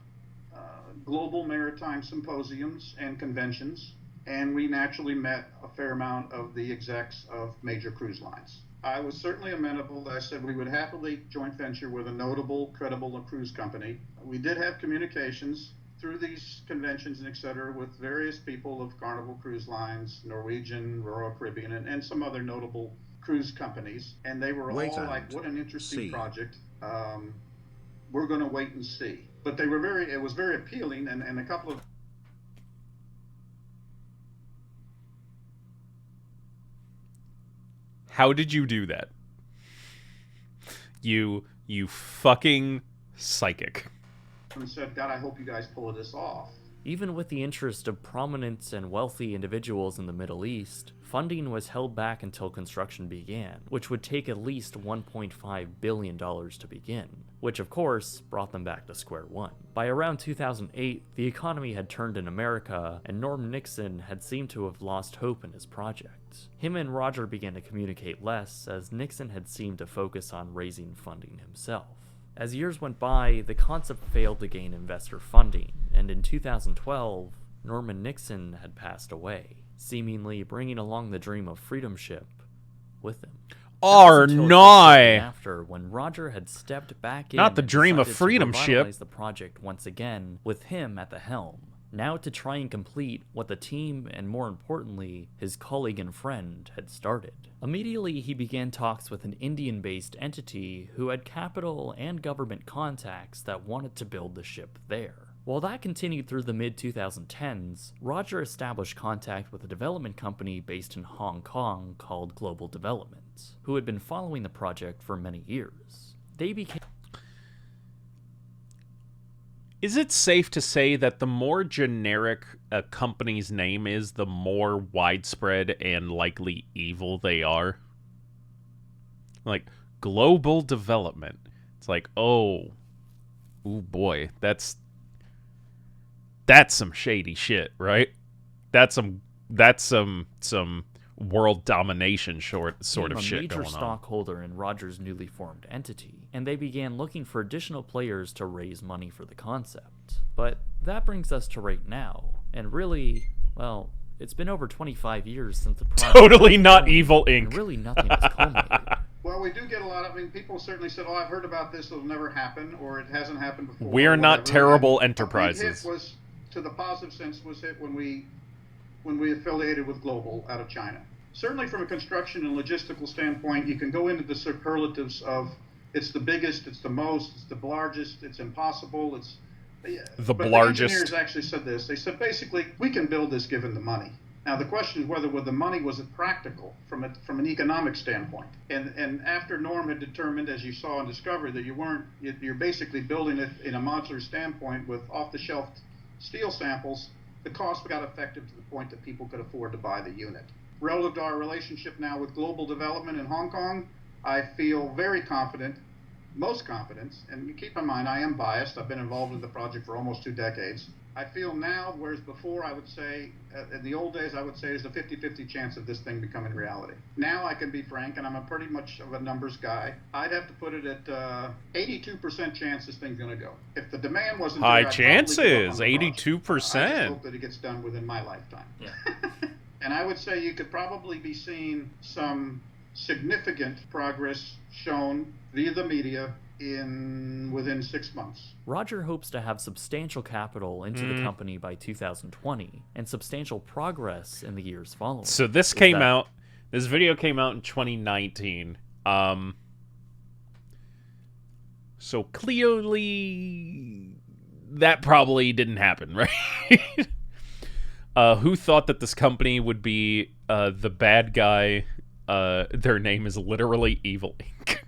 global maritime symposiums and conventions, and we naturally met a fair amount of the execs of major cruise lines. I was certainly amenable. I said we would happily joint venture with a notable, credible cruise company. We did have communications through these conventions and et cetera with various people of Carnival Cruise Lines, Norwegian, Royal Caribbean, and some other notable cruise companies. And they were all like, what an interesting project. We're going to wait and see. But it was very appealing, and a couple of... How did you do that? You fucking psychic. And said, God, I hope you guys pull this off. Even with the interest of prominent and wealthy individuals in the Middle East, funding was held back until construction began, which would take at least $1.5 billion to begin, which of course brought them back to square one. By around 2008, the economy had turned in America, and Norm Nixon had seemed to have lost hope in his project. Him and Roger began to communicate less, as Nixon had seemed to focus on raising funding himself. As years went by, the concept failed to gain investor funding, and in 2012, Norman Nixon had passed away, seemingly bringing along the dream of Freedom Ship with him. After, when Roger had stepped back in, not the dream of Freedom Ship, the project once again with him at the helm. Now to try and complete what the team, and more importantly, his colleague and friend, had started. Immediately, he began talks with an Indian-based entity who had capital and government contacts that wanted to build the ship there. While that continued through the mid-2010s, Roger established contact with a development company based in Hong Kong called Global Development, who had been following the project for many years. They became... Is it safe to say that the more generic a company's name is, the more widespread and likely evil they are? Like, Global Development. It's like, ooh boy, that's some shady shit, right? That's some that's some world domination sort of shit going on. A major stockholder in Roger's newly formed entity, and they began looking for additional players to raise money for the concept. But that brings us to right now, and really, well, it's been over 25 years since the project totally not Evil Inc. And really nothing has culminated. Well, we do get a lot of, people certainly said, oh, I've heard about this, it'll never happen, or it hasn't happened before. We're not terrible enterprises. A big hit was, to the positive sense, was hit when we affiliated with Global out of China. Certainly from a construction and logistical standpoint, you can go into the superlatives of it's the biggest, it's the most, it's the largest, it's impossible, it's... The but largest. The engineers actually said this. They said, basically, we can build this given the money. Now, the question is whether with the money was it practical from an economic standpoint. And after Norm had determined, as you saw in Discovery, that you're basically building it in a modular standpoint with off-the-shelf steel samples, the cost got effective to the point that people could afford to buy the unit. Relative to our relationship now with global development in Hong Kong, I feel very confident, most confident, and keep in mind I am biased, I've been involved in the project for almost 2 decades. I feel now, whereas before I would say, in the old days I would say there's a 50-50 chance of this thing becoming reality. Now I can be frank, and I'm a pretty much of a numbers guy. I'd have to put it at 82% chance this thing's going to go. If the demand wasn't high there, chances, 82%. I just hope that it gets done within my lifetime. Yeah. And I would say you could probably be seeing some significant progress shown via the media within 6 months. Roger hopes to have substantial capital into the company by 2020 and substantial progress in the years following. So this video came out in 2019. So clearly that probably didn't happen, right? Who thought that this company would be the bad guy? Their name is literally Evil Inc.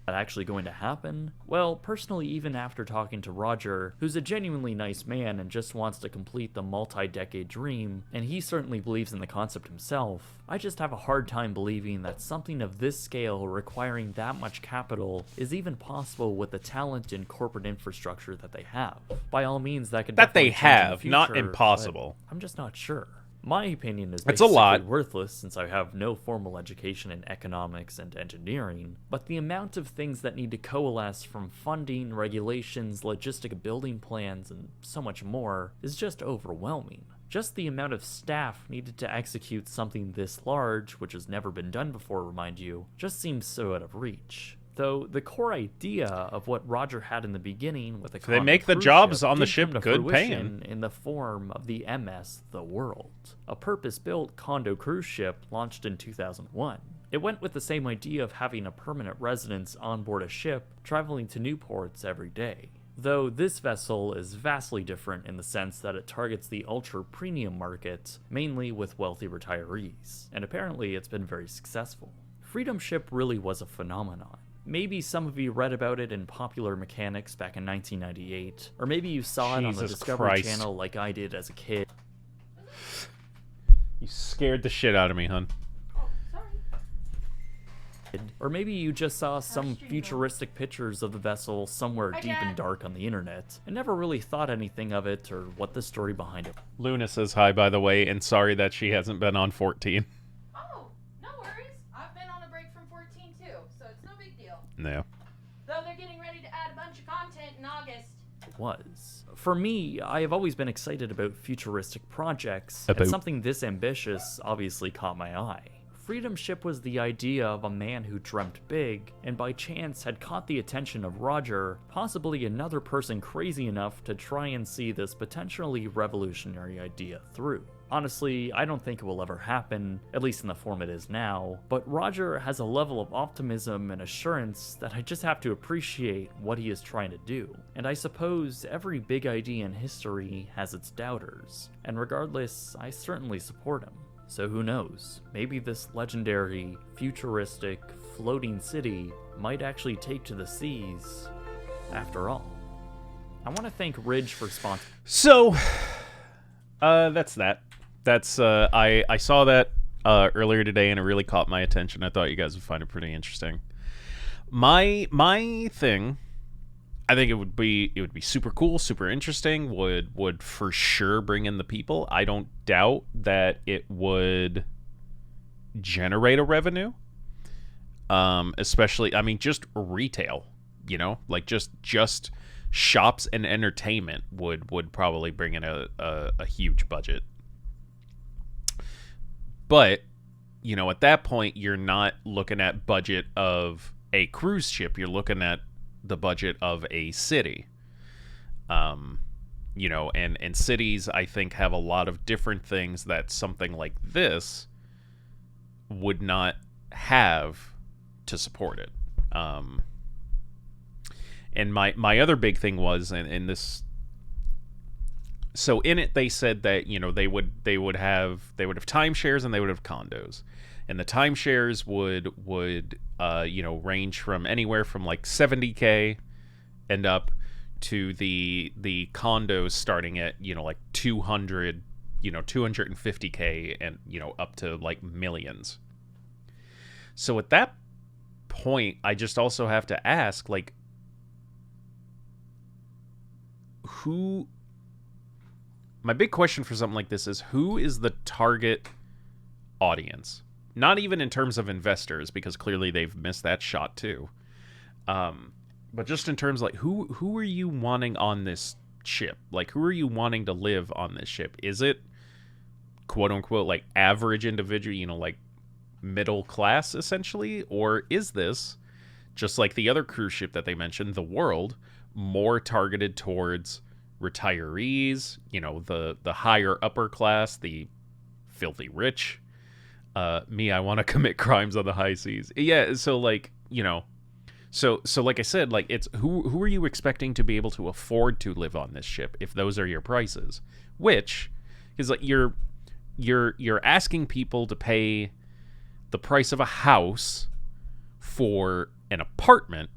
That actually going to happen? Well, personally, even after talking to Roger, who's a genuinely nice man and just wants to complete the multi-decade dream, and he certainly believes in the concept himself, I just have a hard time believing that something of this scale requiring that much capital is even possible with the talent and corporate infrastructure that they have. By all means, that could definitely change in the future, not impossible. I'm just not sure. My opinion is it's a lot. Worthless since I have no formal education in economics and engineering, but the amount of things that need to coalesce from funding, regulations, logistic building plans, and so much more is just overwhelming. Just the amount of staff needed to execute something this large, which has never been done before, remind you, just seems so out of reach. Though the core idea of what Roger had in the beginning with a they make the jobs on the ship good paying in the form of the MS The World, a purpose-built condo cruise ship launched in 2001. It went with the same idea of having a permanent residence on board a ship traveling to new ports every day. Though this vessel is vastly different in the sense that it targets the ultra-premium market, mainly with wealthy retirees, and apparently it's been very successful. Freedom Ship really was a phenomenon. Maybe some of you read about it in Popular Mechanics back in 1998, or maybe you saw it on the Discovery Channel like I did as a kid. You scared the shit out of me, hun. Oh, sorry. Or maybe you just saw some futuristic pictures of the vessel somewhere deep and dark on the internet, and never really thought anything of it or what the story behind it. Luna says hi, by the way, and sorry that she hasn't been on 14. No. Though they're getting ready to add a bunch of content in August. Was. For me, I have always been excited about futuristic projects, and something this ambitious obviously caught my eye. Freedom Ship was the idea of a man who dreamt big, and by chance had caught the attention of Roger, possibly another person crazy enough to try and see this potentially revolutionary idea through. Honestly, I don't think it will ever happen, at least in the form it is now, but Roger has a level of optimism and assurance that I just have to appreciate what he is trying to do. And I suppose every big idea in history has its doubters, and regardless, I certainly support him. So who knows, maybe this legendary, futuristic, floating city might actually take to the seas after all. I want to thank Ridge for sponsoring. So, that's that. That's I saw that earlier today and it really caught my attention. I thought you guys would find it pretty interesting. My thing, I think it would be super cool, super interesting, would for sure bring in the people. I don't doubt that it would generate a revenue. Especially, I mean, just retail, you know, like just shops and entertainment would probably bring in a huge budget. But, you know, at that point, you're not looking at budget of a cruise ship. You're looking at the budget of a city. You know, and cities, I think, have a lot of different things that something like this would not have to support it. And my other big thing was, and this, so in it they said that, you know, they would have timeshares and they would have condos, and the timeshares would you know, range from anywhere from like 70K and up to the condos starting at, you know, like 200, you know, 250K and, you know, up to like millions. So at that point, I just also have to ask, like, who... My big question for something like this is, who is the target audience? Not even in terms of investors, because clearly they've missed that shot too. But just in terms of, like, who are you wanting on this ship? Like, who are you wanting to live on this ship? Is it, quote unquote, like, average individual, you know, like, middle class, essentially? Or is this, just like the other cruise ship that they mentioned, the World, more targeted towards retirees, you know, the higher upper class, the filthy rich? Me, I want to commit crimes on the high seas. Yeah, so, like, you know, so like I said, like, it's who are you expecting to be able to afford to live on this ship if those are your prices? Which is, like, you're asking people to pay the price of a house for an apartment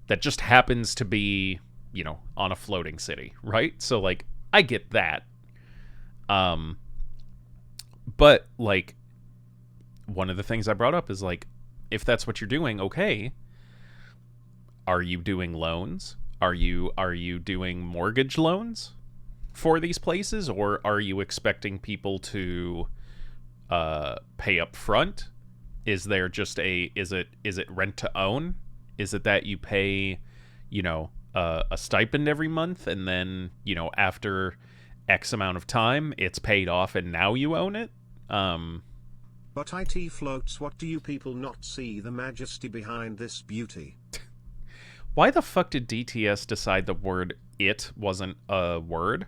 that just happens to be, you know, on a floating city, right? So, like, I get that. But, like, one of the things I brought up is, like, if that's what you're doing, okay, are you doing loans? Are you doing mortgage loans for these places, or are you expecting people to pay up front? Is there just is it rent to own? Is it that you pay, you know, a stipend every month, and then, you know, after X amount of time it's paid off and now you own it? But IT floats, what do you people not see the majesty behind this beauty? Why the fuck did DTS decide the word "it" wasn't a word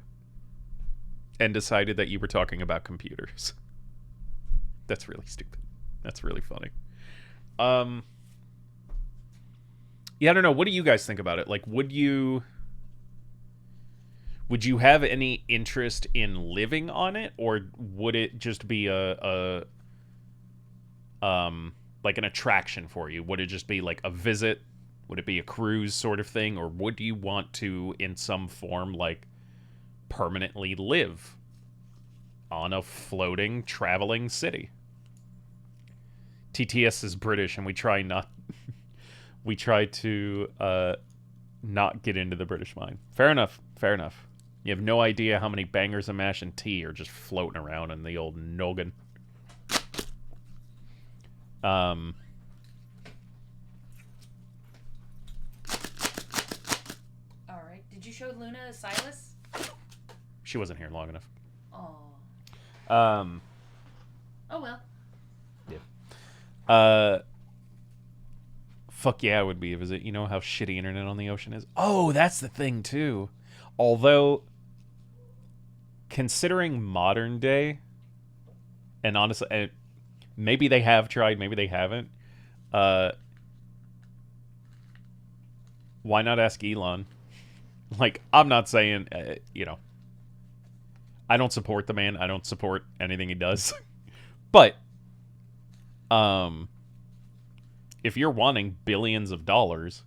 and decided that you were talking about computers? That's really stupid. That's really funny. Yeah, I don't know. What do you guys think about it? Like, would you have any interest in living on it, or would it just be like an attraction for you? Would it just be like a visit? Would it be a cruise sort of thing, or would you want to, in some form, like, permanently live on a floating, traveling city? TTS is British, and we try to not get into the British mind. Fair enough. Fair enough. You have no idea how many bangers of mash and tea are just floating around in the old noggin. Alright. Did you show Luna Silas? She wasn't here long enough. Oh. Oh well. Yeah. Fuck yeah, it would be a visit. You know how shitty internet on the ocean is? Oh, that's the thing, too. Although, considering modern day, and honestly, maybe they have tried, maybe they haven't, why not ask Elon? Like, I'm not saying, you know, I don't support the man. I don't support anything he does. But, if you're wanting billions of dollars,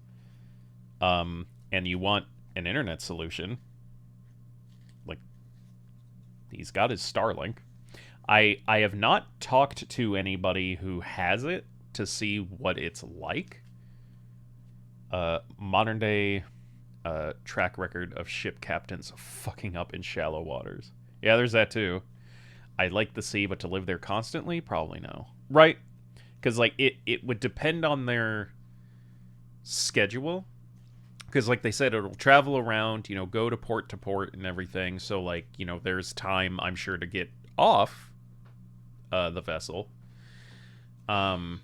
and you want an internet solution, like, he's got his Starlink. I have not talked to anybody who has it to see what it's like. Modern day track record of ship captains fucking up in shallow waters. Yeah, there's that too. I like the sea, but to live there constantly, probably no. Right? Because like it would depend on their schedule. Because like they said, it'll travel around, you know, go to port and everything. So like, you know, there's time, I'm sure, to get off the vessel. But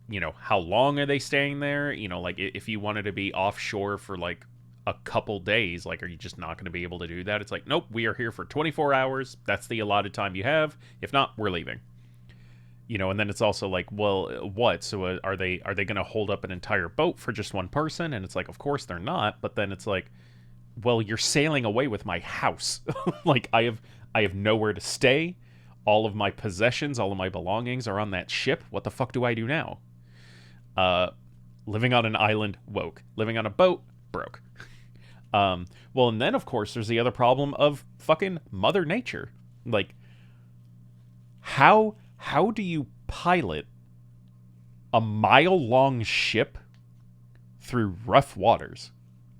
you know, how long are they staying there? You know, like if you wanted to be offshore for like a couple days, like, are you just not going to be able to do that? It's like, nope, we are here for 24 hours. That's the allotted time you have. If not, we're leaving. You know, and then it's also like, well, what? So are they going to hold up an entire boat for just one person? And it's like, of course they're not. But then it's like, well, you're sailing away with my house. Like, I have nowhere to stay. All of my possessions, all of my belongings are on that ship. What the fuck do I do now? Living on an island, woke. Living on a boat, broke. Well, and then, of course, there's the other problem of fucking Mother Nature. Like, how do you pilot a mile-long ship through rough waters?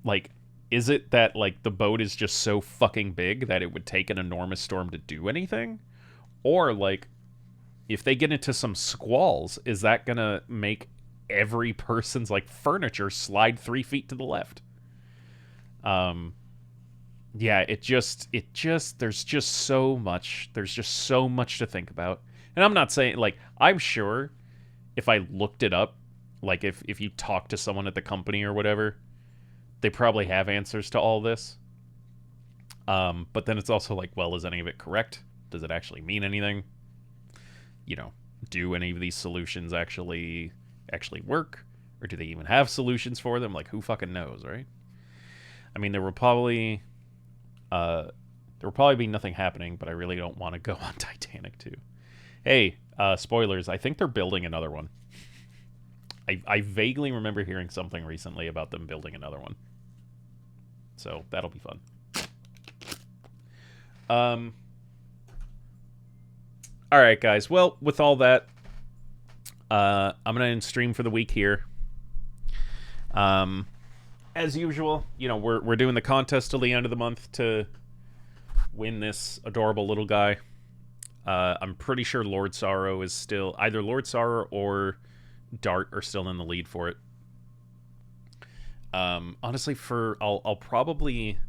Like, is it that, like, the boat is just so fucking big that it would take an enormous storm to do anything? Or, like, if they get into some squalls, is that gonna make every person's, like, furniture slide 3 feet to the left? Yeah, there's just so much to think about. And I'm not saying, like, I'm sure if I looked it up, like, if you talk to someone at the company or whatever, they probably have answers to all this. But then it's also like, well, is any of it correct? Does it actually mean anything? You know, do any of these solutions actually work? Or do they even have solutions for them? Like, who fucking knows, right? I mean, there will probably be nothing happening, but I really don't want to go on Titanic 2. Hey, spoilers, I think they're building another one. I vaguely remember hearing something recently about them building another one. So, that'll be fun. Alright, guys. Well, with all that, I'm going to end stream for the week here. As usual, you know, we're doing the contest till the end of the month to win this adorable little guy. I'm pretty sure Lord Sorrow is still... Either Lord Sorrow or Dart are still in the lead for it. Honestly, I'll probably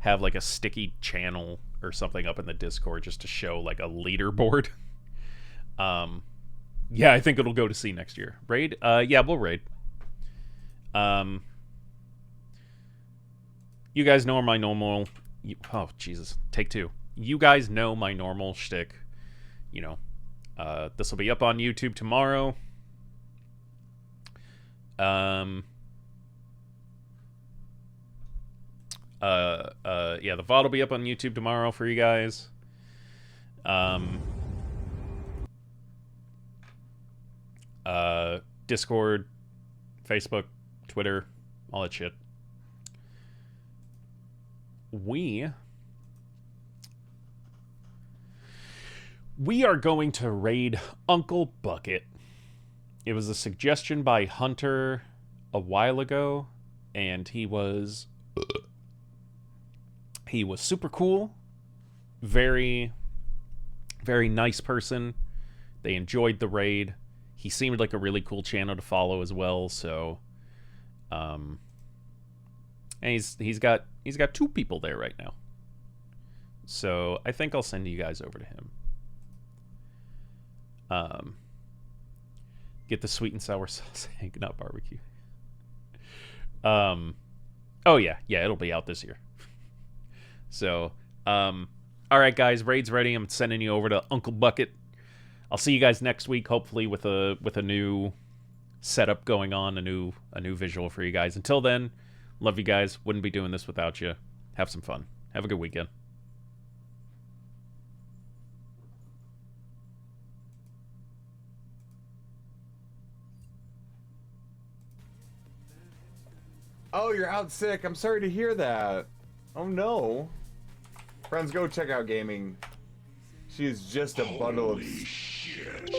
have, like, a sticky channel or something up in the Discord just to show, like, a leaderboard. Yeah, I think it'll go to C next year. Raid? Yeah, we'll raid. You guys know my normal... Oh, Jesus. Take two. You guys know my normal shtick. You know, this will be up on YouTube tomorrow. Yeah, the VOD will be up on YouTube tomorrow for you guys. Discord, Facebook, Twitter, all that shit. We are going to raid Uncle Bucket. It was a suggestion by Hunter a while ago, and he was super cool. Very, very nice person. They enjoyed the raid. He seemed like a really cool channel to follow as well, so and he's got 2 people there right now. So I think I'll send you guys over to him. Get the sweet and sour sauce egg, not barbecue. Oh yeah, it'll be out this year. So, alright guys, raid's ready. I'm sending you over to Uncle Bucket. I'll see you guys next week, hopefully with a new setup going on, a new visual for you guys. Until then, love you guys. Wouldn't be doing this without you. Have some fun. Have a good weekend. Oh, you're out sick. I'm sorry to hear that. Oh no. Friends, go check out gaming. She is just a bundle of shit.